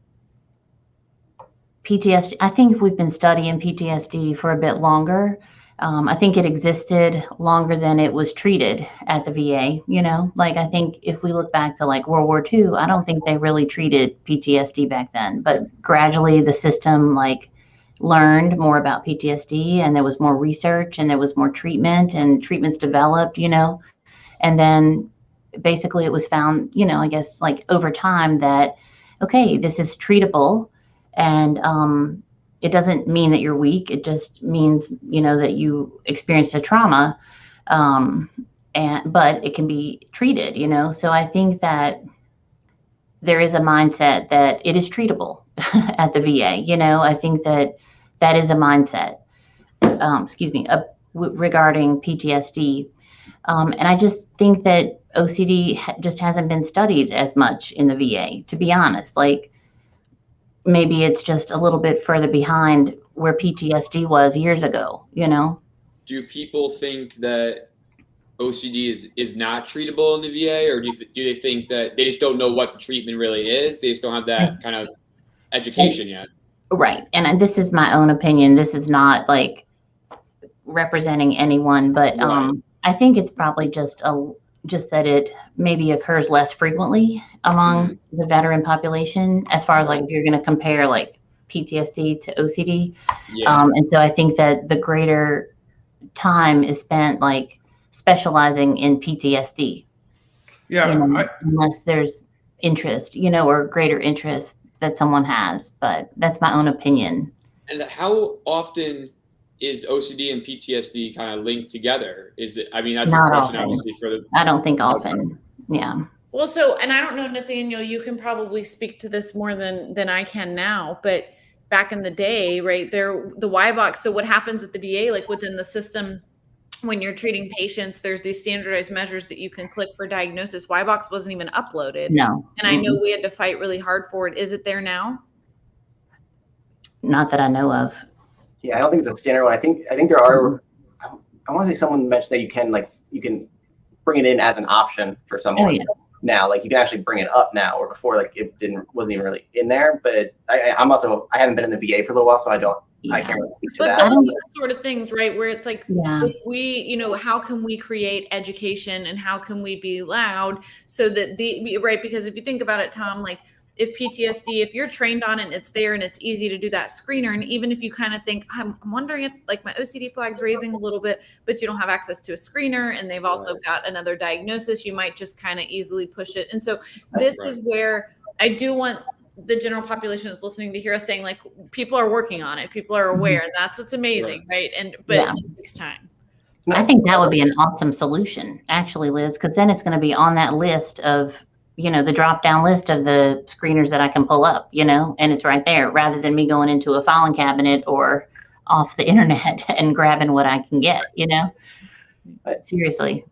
PTSD, I think we've been studying PTSD for a bit longer. I think it existed longer than it was treated at the VA, you know, like I think if we look back to like World War II, I don't think they really treated PTSD back then, but gradually the system like learned more about PTSD, and there was more research and there was more treatment, and treatments developed, you know, and then basically it was found, you know, I guess like over time that, okay, this is treatable, and it doesn't mean that you're weak. It just means, you know, that you experienced a trauma, but it can be treated, you know. So I think that there is a mindset that it is treatable at the VA, you know. I think that is a mindset, regarding PTSD. And I just think that OCD just hasn't been studied as much in the VA, to be honest. Like maybe it's just a little bit further behind where PTSD was years ago, you know? Do people think that OCD is not treatable in the VA, or do they think that they just don't know what the treatment really is? They just don't have that kind of education yet. Right. And this is my own opinion. This is not like representing anyone, but I think it's probably just just that it maybe occurs less frequently among the veteran population, as far as like if you're going to compare like PTSD to OCD. Yeah. And so I think that the greater time is spent like specializing in PTSD. Yeah. Unless there's interest, or greater interest that someone has. But that's my own opinion. And how often is OCD and PTSD kind of linked together? Is it? I mean, that's Not a question, often. obviously, for the. I don't think often. Yeah. Well, so, and I don't know, Nathaniel, you can probably speak to this more than I can now, but back in the day, right there, the Y box. So what happens at the VA, like within the system, when you're treating patients, there's these standardized measures that you can click for diagnosis. Y box wasn't even uploaded. No. And I know we had to fight really hard for it. Is it there now? Not that I know of. Yeah, I don't think it's a standard one. I think there are. I want to say someone mentioned that you can bring it in as an option for someone. Oh, yeah. Now, like you can actually bring it up now, or before, like it wasn't even really in there. But I haven't been in the VA for a little while, so I can't really speak to but that. Those are the sort of things, right, where it's like, Yeah. if we, how can we create education and how can we be loud so that right? Because if you think about it, Tom, like if PTSD, if you're trained on it and it's there and it's easy to do that screener, and even if you kind of think, I'm wondering if like my OCD flag's raising a little bit, but you don't have access to a screener and they've also got another diagnosis, you might just kind of easily push it. And so this is where I do want the general population that's listening to hear us saying, like, people are working on it, people are aware, and that's what's amazing, right? But it takes time. I think that would be an awesome solution, actually, Liz, because then it's going to be on that list of, the drop down list of the screeners that I can pull up, and it's right there, rather than me going into a filing cabinet or off the internet and grabbing what I can get, Seriously.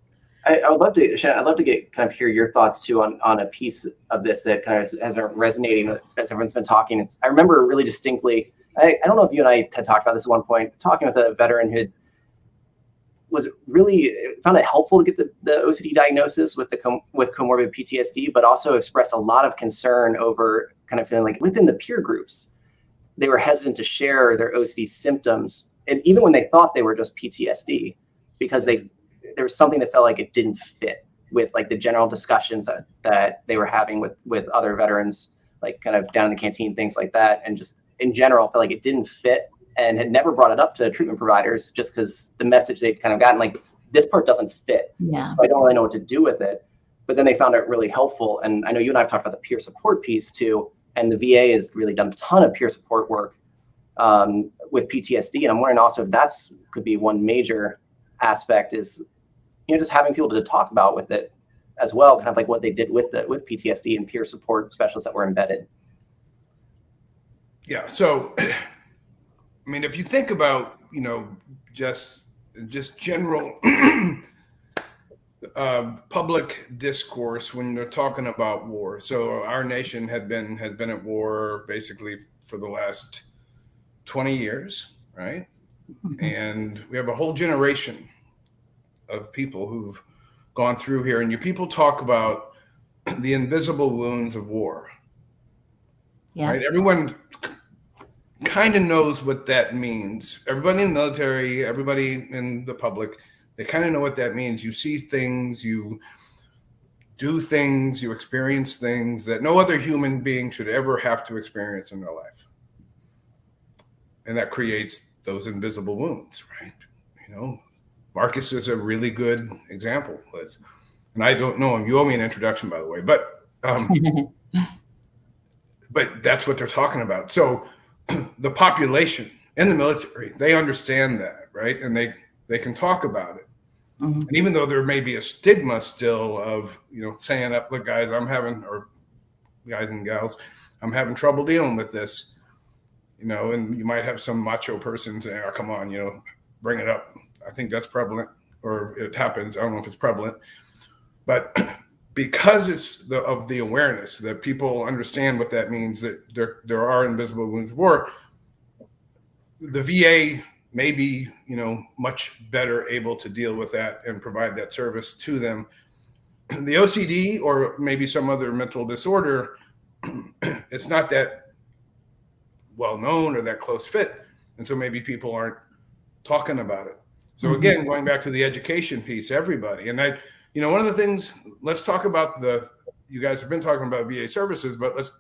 I would love to, Shannon, I'd love to kind of hear your thoughts too on a piece of this that kind of has been resonating as everyone's been talking. I remember really distinctly, I don't know if you and I had talked about this at one point, talking with a veteran who was really found it helpful to get the OCD diagnosis with comorbid PTSD, but also expressed a lot of concern over kind of feeling like within the peer groups, they were hesitant to share their OCD symptoms. And even when they thought they were just PTSD, because there was something that felt like it didn't fit with like the general discussions that they were having with other veterans, like kind of down in the canteen, things like that. And just in general, felt like it didn't fit and had never brought it up to treatment providers just because the message they'd kind of gotten, like, this part doesn't fit. Yeah. So I don't really know what to do with it. But then they found it really helpful. And I know you and I have talked about the peer support piece too. And the VA has really done a ton of peer support work with PTSD. And I'm wondering also if that's could be one major aspect is, just having people to talk about with it as well, kind of like what they did with PTSD and peer support specialists that were embedded. Yeah. So, I mean, if you think about, just general public discourse when they're talking about war. So our nation has been at war basically for the last 20 years, right? Mm-hmm. And we have a whole generation of people who've gone through here, and people talk about the invisible wounds of war. Yeah. Right? Everyone kind of knows what that means. Everybody in the military, everybody in the public, they kind of know what that means. You see things, you do things, you experience things that no other human being should ever have to experience in their life. And that creates those invisible wounds, right? Marcus is a really good example, Liz. And I don't know him. You owe me an introduction, by the way. But but that's what they're talking about. So the population in the military, they understand that, right? And they can talk about it. Mm-hmm. And even though there may be a stigma still of, saying up, look, guys, or guys and gals, I'm having trouble dealing with this, and you might have some macho person saying, oh, come on, bring it up. I think that's prevalent, or it happens. I don't know if it's prevalent, but because it's of the awareness that people understand what that means, that there are invisible wounds of war, the VA may be, much better able to deal with that and provide that service to them. The OCD or maybe some other mental disorder, it's not that well known or that close fit, and so maybe people aren't talking about it. So again, going back to the education piece, everybody, and One of the things, let's talk about you guys have been talking about VA services, but let's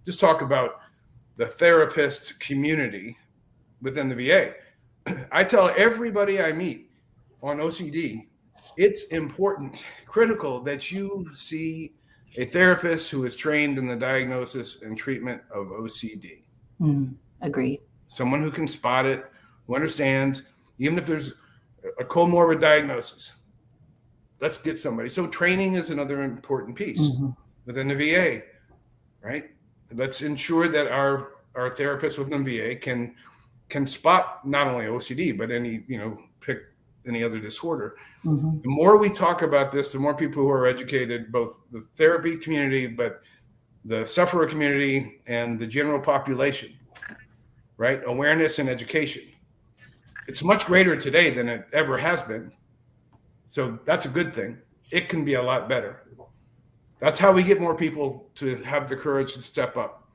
just talk about the therapist community within the VA. I tell everybody I meet on OCD, it's important, critical that you see a therapist who is trained in the diagnosis and treatment of OCD. Agree. Someone who can spot it, who understands, even if there's a comorbid diagnosis. Let's get somebody. So training is another important piece within the VA, right? Let's ensure that our therapists within the VA can spot not only OCD, but any, pick any other disorder. The more we talk about this, the more people who are educated, both the therapy community, but the sufferer community and the general population, right? Awareness and education. It's much greater today than it ever has been. So that's a good thing. It can be a lot better. That's how we get more people to have the courage to step up.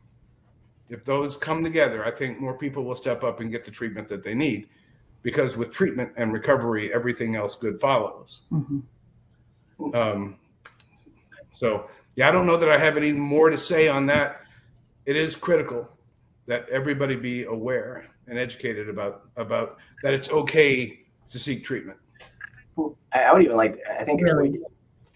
If those come together, I think more people will step up and get the treatment that they need, because with treatment and recovery, everything else good follows. So yeah, I don't know that I have any more to say on that. It is critical that everybody be aware and educated about that it's okay to seek treatment. I would even I think really,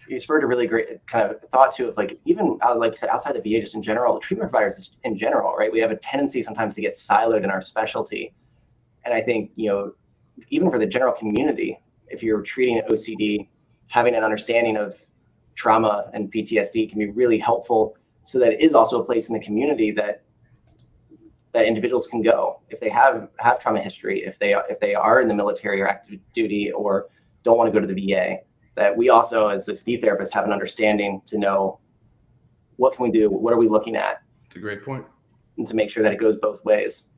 you spurred a really great kind of thought too, of even like you said, outside the VA, just in general, treatment providers in general, right? We have a tendency sometimes to get siloed in our specialty. And I think, even for the general community, if you're treating OCD, having an understanding of trauma and PTSD can be really helpful, so that it is also a place in the community that individuals can go if they have trauma history, if they are in the military or active duty, or don't want to go to the VA, that we also as OCD therapists have an understanding to know what can we do, what are we looking at. It's a great point. And to make sure that it goes both ways.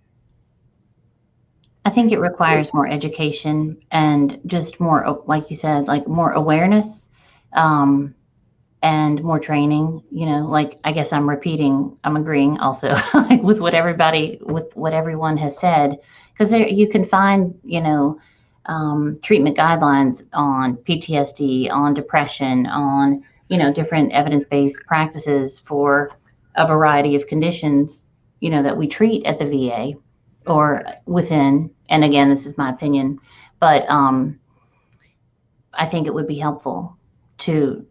I think it requires more education and just more, like you said, more awareness, and more training. I guess I'm agreeing also with what everyone has said, because you can find, treatment guidelines on PTSD, on depression, on, different evidence-based practices for a variety of conditions, that we treat at the VA or within. And again, this is my opinion, but I think it would be helpful to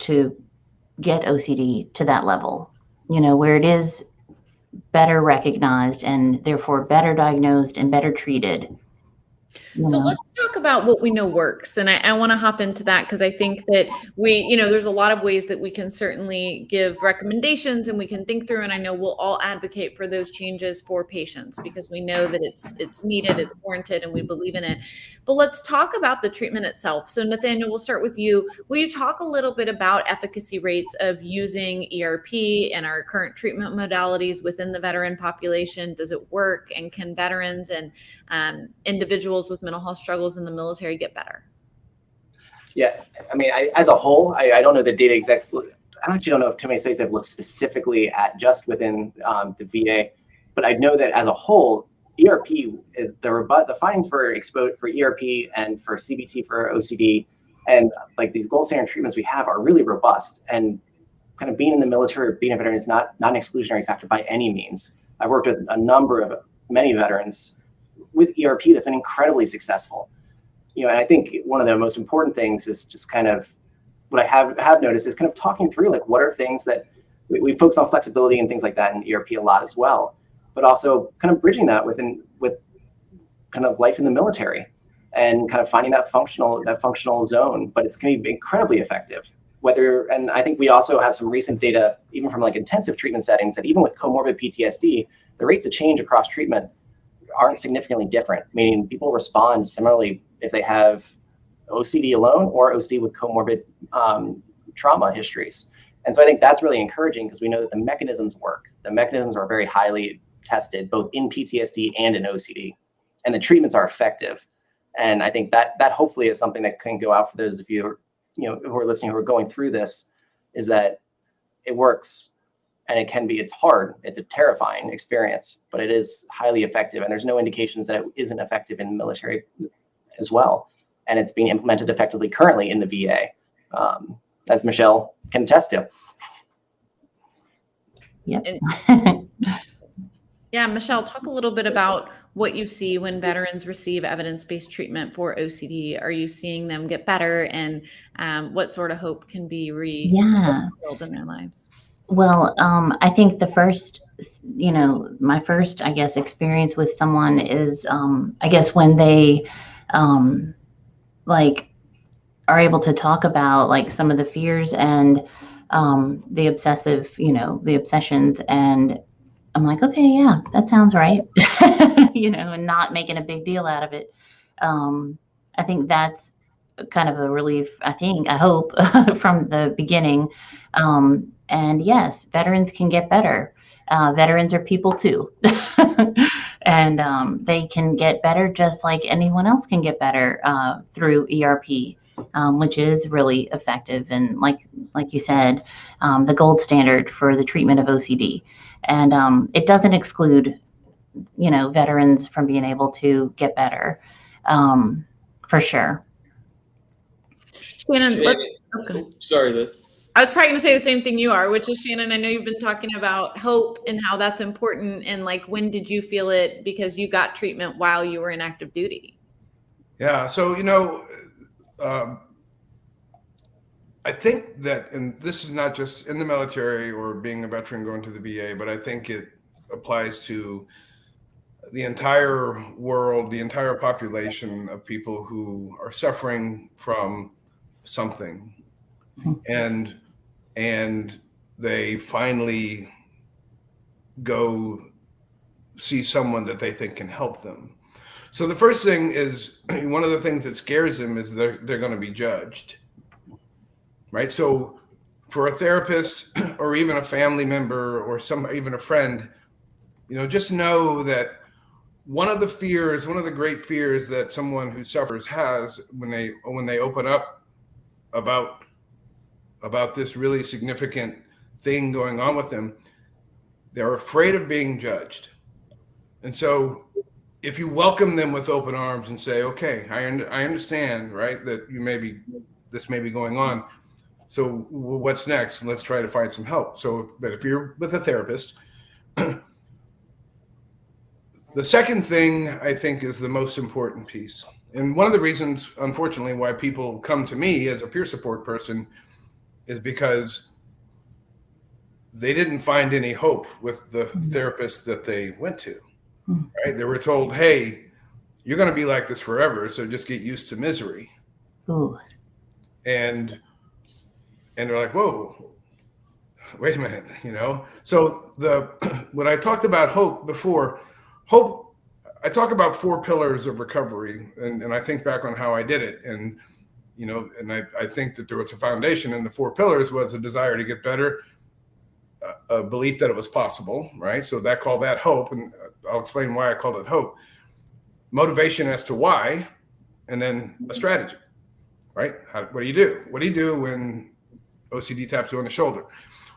get OCD to that level, where it is better recognized and therefore better diagnosed and better treated. So let's talk about what we know works. And I want to hop into that, because I think that there's a lot of ways that we can certainly give recommendations and we can think through, and I know we'll all advocate for those changes for patients because we know that it's needed, it's warranted, and we believe in it. But let's talk about the treatment itself. So Nathaniel, we'll start with you. Will you talk a little bit about efficacy rates of using ERP and our current treatment modalities within the veteran population? Does it work? And can veterans and individuals with mental health struggles in the military get better? Yeah, I mean, as a whole, I don't know the data exactly. I actually don't know if too many studies have looked specifically at just within the VA, but I know that as a whole, ERP is the findings for ERP and for CBT for OCD, and these gold standard treatments we have are really robust. And kind of being in the military or being a veteran is not an exclusionary factor by any means. I've worked with many veterans with ERP that's been incredibly successful. And I think one of the most important things is just kind of what I have noticed is kind of talking through what are things that we focus on, flexibility and things like that in ERP a lot as well, but also kind of bridging that with kind of life in the military and kind of finding that functional zone. But it's going to be incredibly effective. And I think we also have some recent data, even from intensive treatment settings, that even with comorbid PTSD, the rates of change across treatment aren't significantly different, meaning people respond similarly if they have OCD alone or OCD with comorbid trauma histories. And so I think that's really encouraging, because we know that the mechanisms work. The mechanisms are very highly tested, both in PTSD and in OCD, and the treatments are effective. And I think that hopefully is something that can go out for those of you who are listening, who are going through this, is that it works. And it's hard. It's a terrifying experience, but it is highly effective. And there's no indications that it isn't effective in the military as well. And it's being implemented effectively currently in the VA. as Michelle can attest to. Yep. Yeah, Michelle, talk a little bit about what you see when veterans receive evidence-based treatment for OCD. Are you seeing them get better, and what sort of hope can be rebuilt in their lives? Well, I think the first, my first, I guess, experience with someone is, I guess, when they, like, are able to talk about like some of the fears and the obsessive, the obsessions, and I'm like, okay, yeah, that sounds right, and not making a big deal out of it. I think that's kind of a relief, I hope, from the beginning. And yes, veterans can get better. Veterans are people too. And they can get better just like anyone else can get better through ERP, which is really effective. And like you said, the gold standard for the treatment of OCD. And it doesn't exclude, veterans from being able to get better, for sure. Shannon, sorry, Liz. I was probably going to say the same thing you are, which is, Shannon, I know you've been talking about hope and how that's important. And like, when did you feel it because you got treatment while you were in active duty? Yeah. So, I think that, and this is not just in the military or being a veteran going to the VA, but I think it applies to the entire world, the entire population of people who are suffering from something. And they finally go see someone that they think can help them. So the first thing is, one of the things that scares them is they're going to be judged, right? So for a therapist or even a family member or even a friend, just know that one of the great fears that someone who suffers has when they open up about this really significant thing going on with them, they're afraid of being judged. And so if you welcome them with open arms and say, okay, I understand, right, that this may be going on. So what's next? Let's try to find some help. But if you're with a therapist, the second thing I think is the most important piece. And one of the reasons, unfortunately, why people come to me as a peer support person is because they didn't find any hope with the therapist that they went to, right? They were told, hey, you're going to be like this forever, so just get used to misery. Ooh. And they're like, whoa, wait a minute, So when I talked about hope before, I talk about 4 pillars of recovery, and I think back on how I did it. And I think that there was a foundation, and the 4 pillars was a desire to get better, a belief that it was possible, right? So call that hope, and I'll explain why I called it hope. Motivation as to why, and then a strategy, right? What do you do? What do you do when OCD taps you on the shoulder?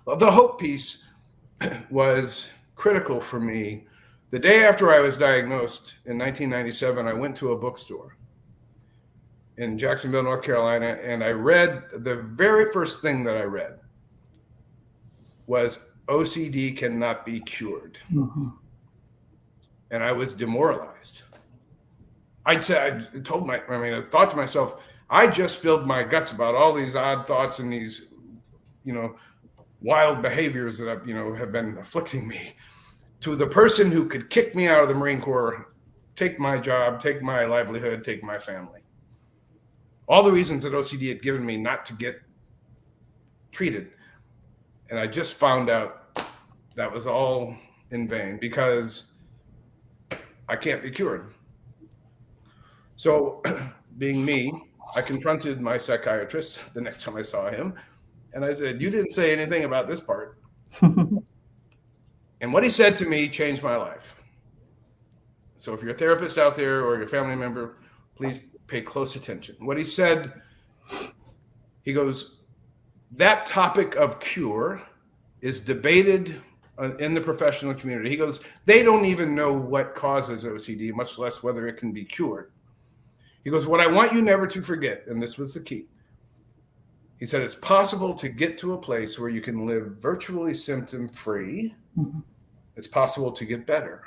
Well, the hope piece was critical for me. The day after I was diagnosed in 1997, I went to a bookstore in Jacksonville, North Carolina, and I read, the very first thing that I read was OCD cannot be cured. Mm-hmm. And I was demoralized. I thought to myself, I just spilled my guts about all these odd thoughts and these, wild behaviors that have been afflicting me, to the person who could kick me out of the Marine Corps, take my job, take my livelihood, take my family. All the reasons that OCD had given me not to get treated. And I just found out that was all in vain, because I can't be cured. So being me, I confronted my psychiatrist the next time I saw him, and I said, you didn't say anything about this part. And what he said to me changed my life. So if you're a therapist out there or your family member, please pay close attention. What he said, he goes, that topic of cure is debated in the professional community. He goes, they don't even know what causes OCD, much less whether it can be cured. He goes, what I want you never to forget, and this was the key, He said, it's possible to get to a place where you can live virtually symptom-free. Mhm. It's possible to get better.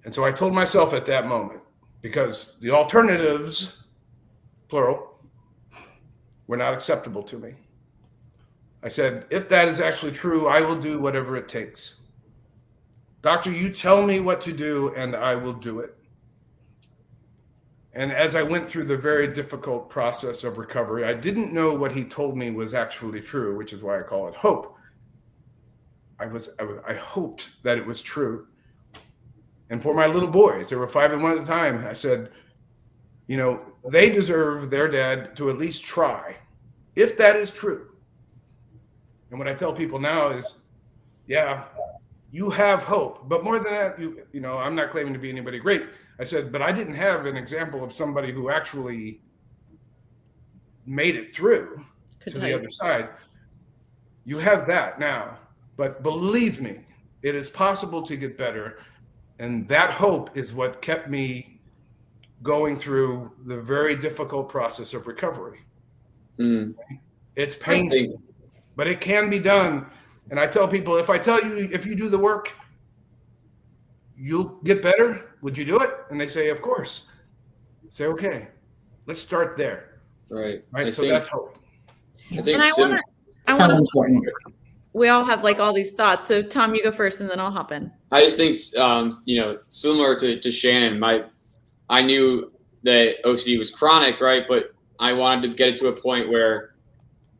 And so I told myself at that moment, because the alternatives, plural, were not acceptable to me. I said, if that is actually true, I will do whatever it takes. Doctor, you tell me what to do and I will do it. And as I went through the very difficult process of recovery, I didn't know what he told me was actually true, which is why I call it hope. I hoped that it was true. And for my little boys, there were 5 and 1 at the time, I said, you know, they deserve their dad to at least try, if that is true. And what I tell people now is, yeah, you have hope, but more than that, you know, I'm not claiming to be anybody great. I said, but I didn't have an example of somebody who actually made it through to the other side. You have that now, but believe me, it is possible to get better. And that hope is what kept me going through the very difficult process of recovery. Mm. It's painful, but it can be done. And I tell people, if I tell you, if you do the work, you'll get better, would you do it? And they say, of course. Say, okay, let's start there. Right. So that's hope. I think I want to. We all have like all these thoughts. So Tom, you go first, and then I'll hop in. I just think, you know, similar to Shannon, I knew that OCD was chronic, right? But I wanted to get it to a point where,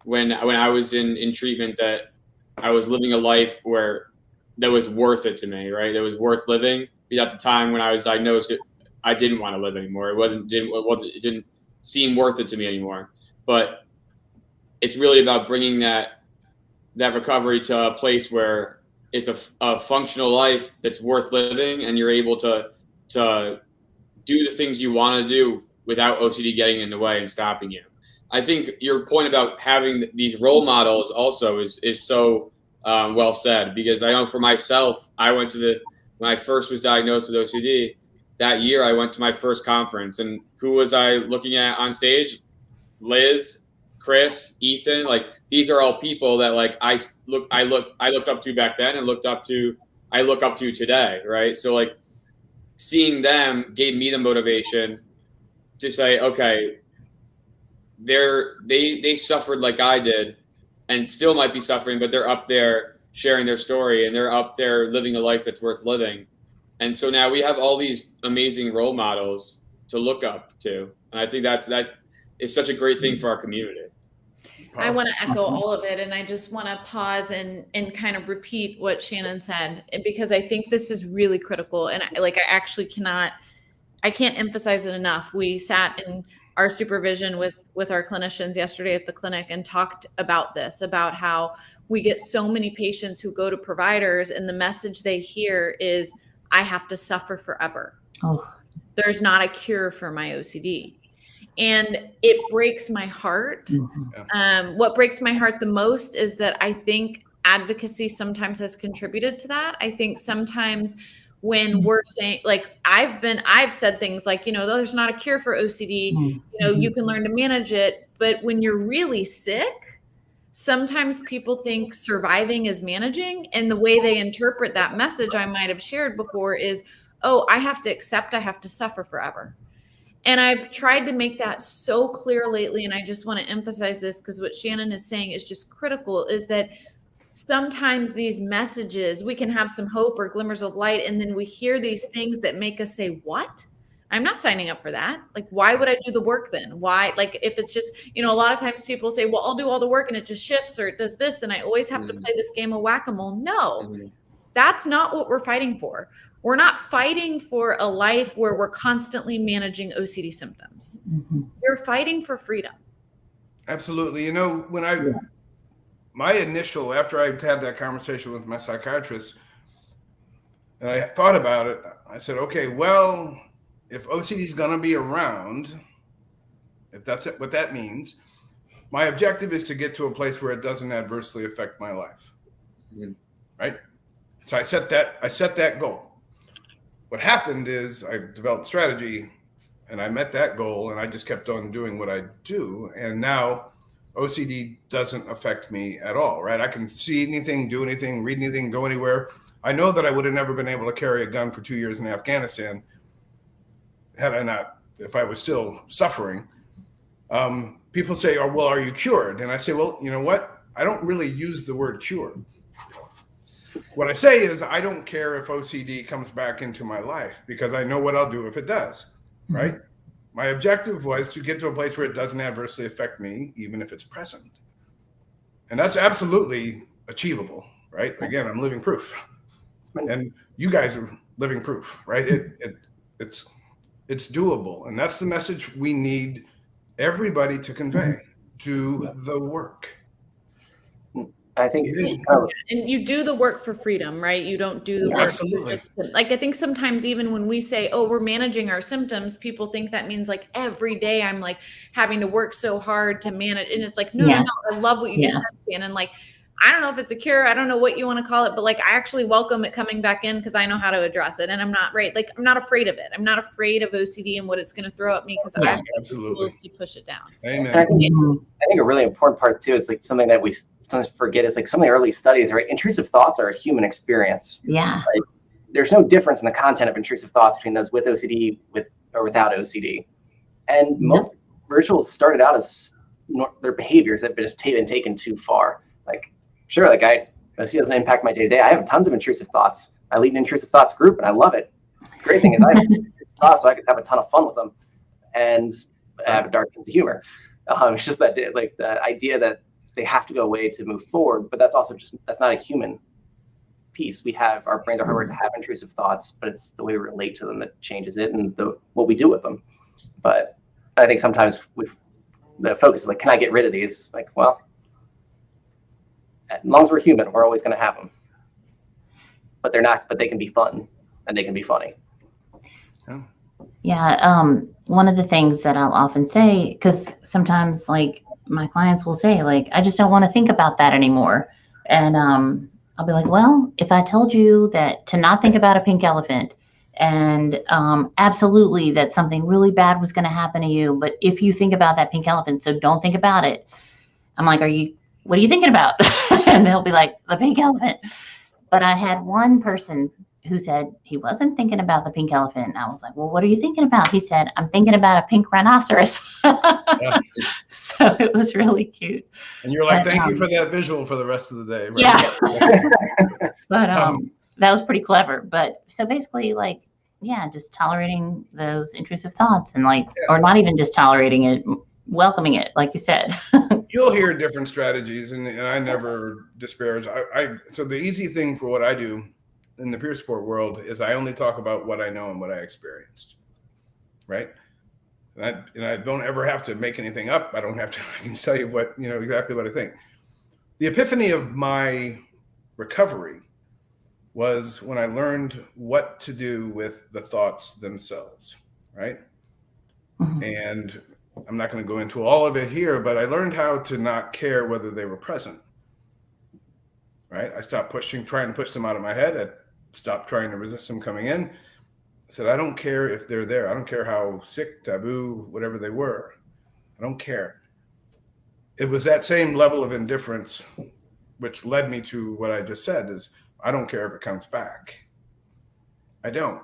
when I was in treatment, that I was living a life where that was worth it to me, right? That was worth living. At the time when I was diagnosed, I didn't want to live anymore. It didn't seem worth it to me anymore. But it's really about bringing that recovery to a place where it's a functional life that's worth living, and you're able to do the things you want to do without OCD getting in the way and stopping you. I think your point about having these role models also is so well said, because I know for myself, when I first was diagnosed with OCD, that year I went to my first conference, and who was I looking at on stage? Liz, Chris, Ethan, like these are all people that like I looked up to back then, and I look up to today, right? So like seeing them gave me the motivation to say, okay, they suffered like I did, and still might be suffering, but they're up there sharing their story, and they're up there living a life that's worth living. And so now we have all these amazing role models to look up to, and I think that is such a great thing for our community. I want to echo all of it, and I just want to pause and kind of repeat what Shannon said, because I think this is really critical. And I can't emphasize it enough. We sat in our supervision with our clinicians yesterday at the clinic and talked about this, about how we get so many patients who go to providers, and the message they hear is, I have to suffer forever. Oh. There's not a cure for my OCD. And it breaks my heart. Mm-hmm. What breaks my heart the most is that I think advocacy sometimes has contributed to that. I think sometimes when we're saying, like, I've said things like, you know, there's not a cure for OCD, you know, you can learn to manage it. But when you're really sick, sometimes people think surviving is managing. And the way they interpret that message I might have shared before is, oh, I have to accept I have to suffer forever. And I've tried to make that so clear lately. And I just want to emphasize this, because what Shannon is saying is just critical, is that sometimes these messages, we can have some hope or glimmers of light, and then we hear these things that make us say, what? I'm not signing up for that. Like, why would I do the work then? Why? Like, if it's just, you know, a lot of times people say, well, I'll do all the work and it just shifts, or it does this, and I always have to play this game of whack-a-mole. No, that's not what we're fighting for. We're not fighting for a life where we're constantly managing OCD symptoms. We're fighting for freedom. Absolutely. You know, when after I had that conversation with my psychiatrist, and I thought about it, I said, okay, well, if OCD is going to be around, if that's what that means, my objective is to get to a place where it doesn't adversely affect my life. Right? So I set that goal. What happened is I developed strategy, and I met that goal, and I just kept on doing what I do. And now OCD doesn't affect me at all, right? I can see anything, do anything, read anything, go anywhere. I know that I would have never been able to carry a gun for 2 years in Afghanistan had I not, if I was still suffering. People say, oh, well, are you cured? And I say, well, you know what? I don't really use the word cured. What I say is I don't care if OCD comes back into my life because I know what I'll do if it does, right? Mm-hmm. My objective was to get to a place where it doesn't adversely affect me, even if it's present. And that's absolutely achievable, right? Again, I'm living proof. And you guys are living proof, right? It's doable. And that's the message we need everybody to convey. Do the work. I think, and you do the work for freedom, right? You don't do the work. Absolutely. Like, I think sometimes even when we say, oh, we're managing our symptoms, people think that means like every day I'm like having to work so hard to manage. And it's like, no, no, I love what you just said, Dan. And like, I don't know if it's a cure. I don't know what you want to call it, but like, I actually welcome it coming back in because I know how to address it. And I'm not like, I'm not afraid of it. I'm not afraid of OCD and what it's going to throw at me because I have the tools to push it down. Amen. I think a really important part too is like something that we sometimes forget is like some of the early studies, right? Intrusive thoughts are a human experience. Yeah. Right? There's no difference in the content of intrusive thoughts between those with OCD or without OCD. And most rituals started out as their behaviors that have just been taken too far. Like, sure, like OCD doesn't impact my day-to-day. I have tons of intrusive thoughts. I lead an intrusive thoughts group and I love it. The great thing is I have intrusive thoughts, so I can have a ton of fun with them. And I have a dark sense of humor. It's just that like the idea that they have to go away to move forward, but that's also that's not a human piece. Our brains are hardwired to have intrusive thoughts, but it's the way we relate to them that changes it and what we do with them. But I think sometimes the focus is like, can I get rid of these? Like, well, as long as we're human, we're always going to have them. But they can be fun and they can be funny. Yeah. One of the things that I'll often say, because sometimes like my clients will say like, I just don't want to think about that anymore. And I'll be like, well, if I told you that to not think about a pink elephant and absolutely that something really bad was going to happen to you, but if you think about that pink elephant, so don't think about it. I'm like, what are you thinking about? And they'll be like, the pink elephant. But I had one person who said he wasn't thinking about the pink elephant. And I was like, well, what are you thinking about? He said, I'm thinking about a pink rhinoceros. Yeah. So it was really cute. And you're like, thank you for that visual for the rest of the day. Right? Yeah. But that was pretty clever. But so basically like, yeah, just tolerating those intrusive thoughts and like, or not even just tolerating it, welcoming it, like you said. You'll hear different strategies and I never disparage. So the easy thing for what I do in the peer support world is I only talk about what I know and what I experienced, right? And I don't ever have to make anything up. I can tell you exactly what I think. The epiphany of my recovery was when I learned what to do with the thoughts themselves, right? Mm-hmm. And I'm not going to go into all of it here, but I learned how to not care whether they were present, right? I stopped trying to push them out of my head. I stopped trying to resist them coming in. I said, I don't care if they're there. I don't care how sick, taboo, whatever they were. I don't care. It was that same level of indifference, which led me to what I just said is, I don't care if it comes back. I don't.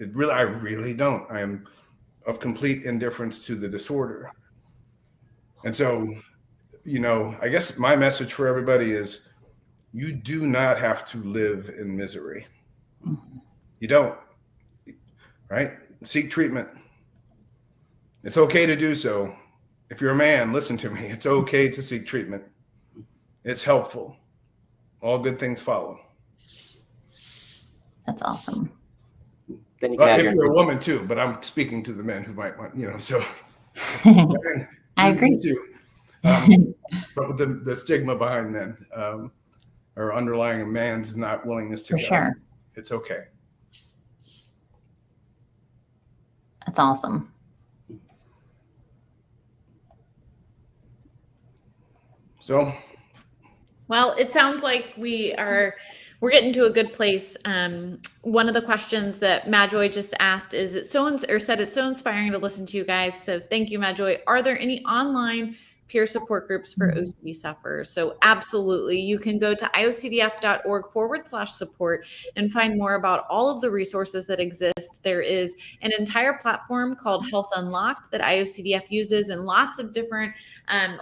I really don't. I am of complete indifference to the disorder. And so, I guess my message for everybody is you do not have to live in misery. You don't, right? Seek treatment. It's okay to do so. If you're a man, listen to me. It's okay to seek treatment. It's helpful. All good things follow. That's awesome. Then you can if you're a woman too, but I'm speaking to the men who might want, so. I agree too. But the stigma behind men or underlying a man's not willingness to For sure. It's okay. That's awesome. So. Well, it sounds like we're getting to a good place. One of the questions that Madjoy just asked said it's so inspiring to listen to you guys. So thank you, Madjoy. Are there any online peer support groups for OCD sufferers. So absolutely, you can go to iocdf.org/support and find more about all of the resources that exist. There is an entire platform called Health Unlocked that IOCDF uses, and lots of different,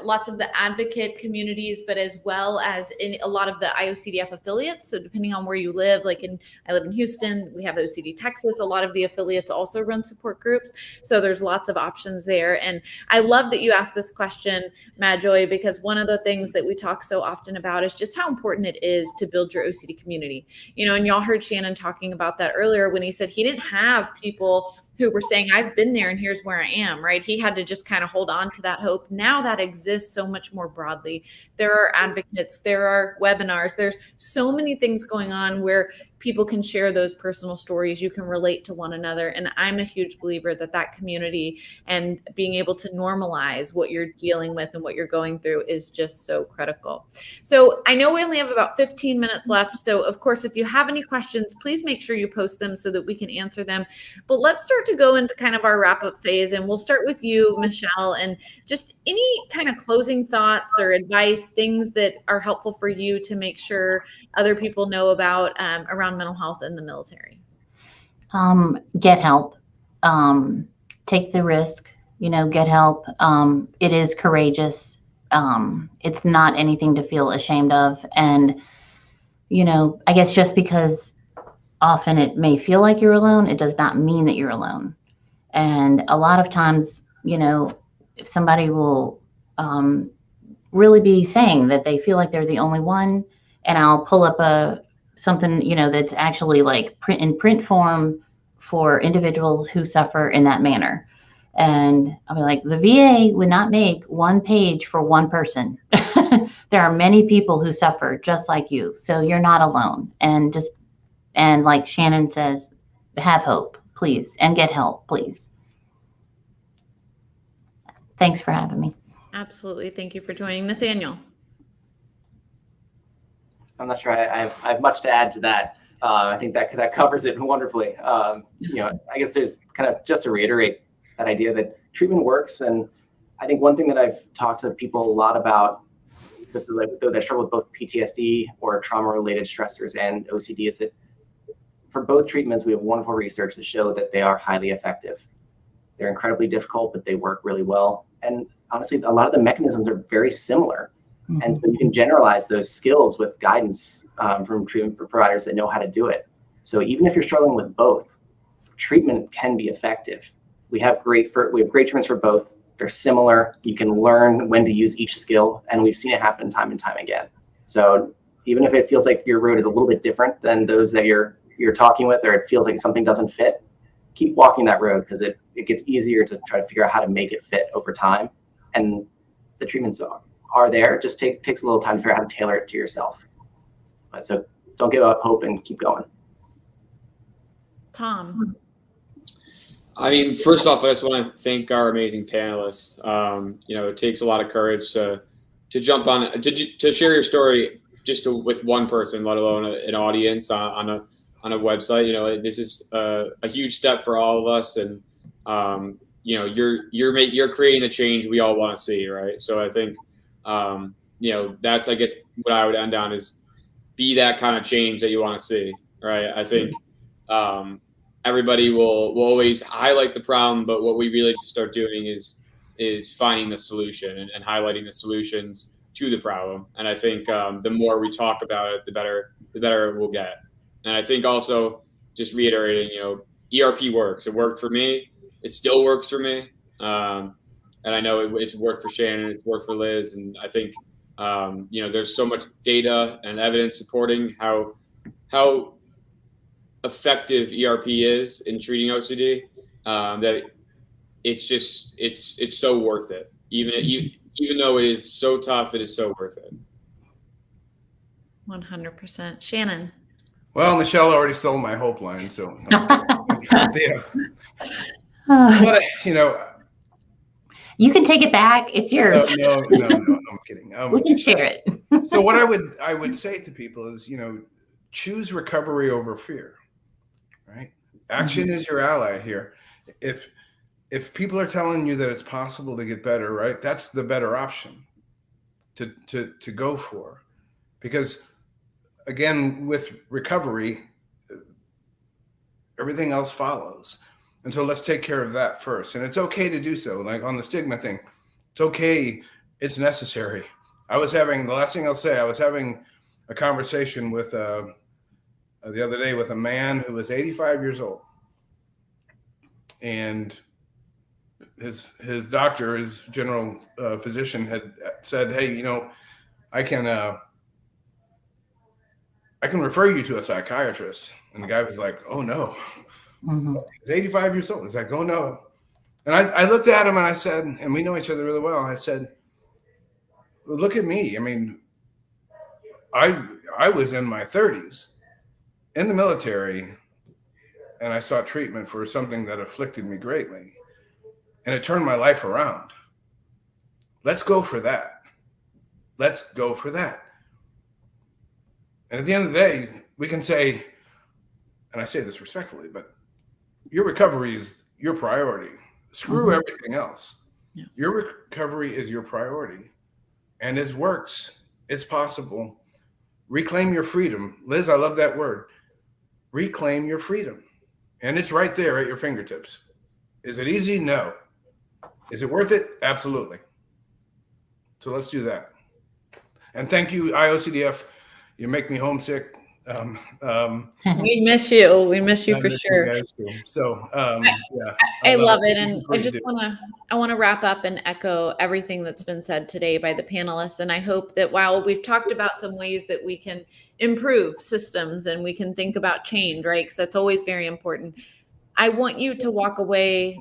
lots of the advocate communities, but as well as in a lot of the IOCDF affiliates. So depending on where you live, I live in Houston, we have OCD Texas. A lot of the affiliates also run support groups. So there's lots of options there. And I love that you asked this question, Madjoy, because one of the things that we talk so often about is just how important it is to build your OCD community. And y'all heard Shannon talking about that earlier when he said he didn't have people who were saying, I've been there and here's where I am, right? He had to just kind of hold on to that hope. Now that exists so much more broadly. There are advocates, there are webinars, there's so many things going on where people can share those personal stories. You can relate to one another. And I'm a huge believer that community and being able to normalize what you're dealing with and what you're going through is just so critical. So I know we only have about 15 minutes left. So of course, if you have any questions, please make sure you post them so that we can answer them. But let's start to go into kind of our wrap-up phase. And we'll start with you, Michelle, and just any kind of closing thoughts or advice, things that are helpful for you to make sure other people know about around mental health in the military. Get help. Take the risk, get help. It is courageous. It's not anything to feel ashamed of. And, I guess just because often it may feel like you're alone, it does not mean that you're alone. And a lot of times, if somebody will really be saying that they feel like they're the only one, and I'll pull up something, that's actually like in print form for individuals who suffer in that manner. And I'll be like, the VA would not make one page for one person. There are many people who suffer just like you. So you're not alone. And like Shannon says, have hope, please, and get help, please. Thanks for having me. Absolutely. Thank you for joining. Nathaniel. I'm not sure I have much to add to that. I think that covers it wonderfully. I guess there's kind of just to reiterate that idea that treatment works. And I think one thing that I've talked to people a lot about that struggle with both PTSD or trauma-related stressors and OCD is that for both treatments, we have wonderful research to show that they are highly effective. They're incredibly difficult, but they work really well. And honestly, a lot of the mechanisms are very similar. Mm-hmm. And so you can generalize those skills with guidance from treatment providers that know how to do it. So even if you're struggling with both, treatment can be effective. We have great treatments for both. They're similar. You can learn when to use each skill, and we've seen it happen time and time again. So even if it feels like your road is a little bit different than those that you're talking with, or it feels like something doesn't fit, keep walking that road, because it gets easier to try to figure out how to make it fit over time. And the treatments are there. It just takes a little time to figure out how to tailor it to yourself. But so don't give up hope and keep going. Tom. I mean, first off, I just want to thank our amazing panelists. It takes a lot of courage to jump on, to share your story just with one person, let alone an audience on a website. This is a huge step for all of us, and you're creating the change we all want to see, right? So I think that's, I guess, what I would end on is be that kind of change that you want to see, right? I think everybody will always highlight the problem, but what we really need to start doing is finding the solution and highlighting the solutions to the problem. And I think the more we talk about it, the better it will get. And I think also just reiterating, ERP works. It worked for me. It still works for me. And I know it's worked for Shannon. It's worked for Liz. And I think, there's so much data and evidence supporting how effective ERP is in treating OCD, that it's so worth it. Even though it is so tough, it is so worth it. 100%. Shannon. Well, Michelle already stole my hope line, so yeah. But you can take it back. It's yours. No, I'm kidding. We can share it. So what I would say to people is, choose recovery over fear. Right? Action is your ally here. If if people are telling you that it's possible to get better, right, that's the better option to go for. Because again, with recovery, everything else follows. And so let's take care of that first. And it's okay to do so. Like on the stigma thing, it's okay. It's necessary. The last thing I'll say, I was having a conversation with the other day with a man who was 85 years old. And his doctor, his general physician had said, hey, I can refer you to a psychiatrist. And the guy was like, oh no. Mm-hmm. He's 85 years old. He's like, oh no. And I looked at him and I said, and we know each other really well. I said, well, look at me. I mean, I was in my 30s in the military, and I sought treatment for something that afflicted me greatly. And it turned my life around. Let's go for that. Let's go for that. And at the end of the day, we can say, and I say this respectfully, but your recovery is your priority. Screw everything else. Yeah. Your recovery is your priority. And it works. It's possible. Reclaim your freedom. Liz, I love that word. Reclaim your freedom. And it's right there at your fingertips. Is it easy? No. Is it worth it? Absolutely. So let's do that. And thank you, IOCDF. You make me homesick. We miss you. We miss you for sure. You guys too. So yeah, I love it. And I just want to wrap up and echo everything that's been said today by the panelists. And I hope that while we've talked about some ways that we can improve systems and we can think about change, right? Because that's always very important. I want you to walk away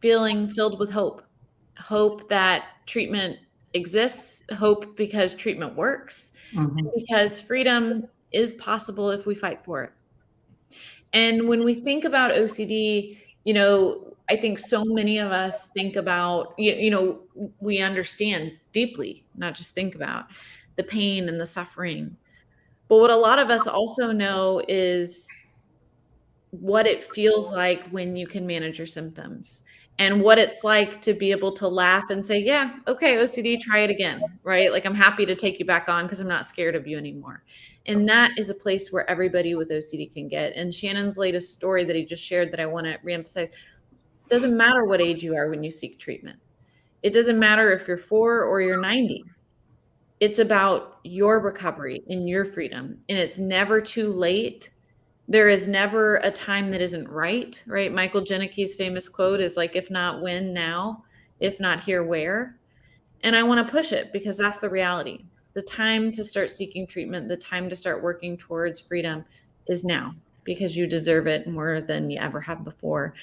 feeling filled with hope. Hope that treatment exists, hope because treatment works, and because freedom is possible if we fight for it. And when we think about OCD, I think so many of us think about, we understand deeply, not just think about the pain and the suffering. But what a lot of us also know is what it feels like when you can manage your symptoms and what it's like to be able to laugh and say, yeah, okay, OCD, try it again, right? Like, I'm happy to take you back on because I'm not scared of you anymore. And that is a place where everybody with OCD can get. And Shannon's latest story that he just shared that I want to reemphasize, it doesn't matter what age you are when you seek treatment. It doesn't matter if you're 4 or you're 90. It's about your recovery and your freedom. And it's never too late. There is never a time that isn't right? Michael Janicki's famous quote is like, if not when, now, if not here, where? And I want to push it because that's the reality. The time to start seeking treatment, the time to start working towards freedom is now because you deserve it more than you ever have before.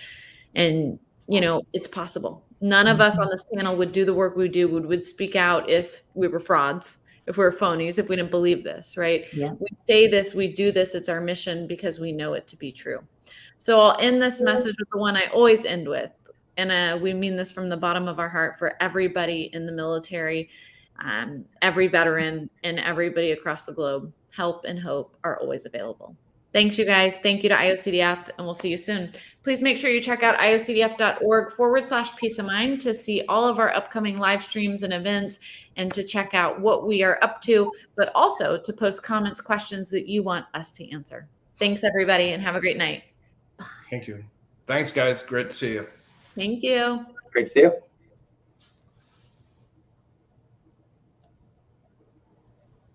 And, it's possible. None of us on this panel would do the work we do, would speak out if we were frauds, if we were phonies, if we didn't believe this, right? Yeah. We say this, we do this, it's our mission because we know it to be true. So I'll end this message with the one I always end with. And we mean this from the bottom of our heart for everybody in the military, every veteran, and everybody across the globe. Help and hope are always available. Thanks, you guys. Thank you to IOCDF, and we'll see you soon. Please make sure you check out iocdf.org/peace of mind to see all of our upcoming live streams and events and to check out what we are up to, but also to post comments, questions that you want us to answer. Thanks, everybody, and have a great night. Thank you. Thanks, guys. Great to see you. Thank you. Great to see you.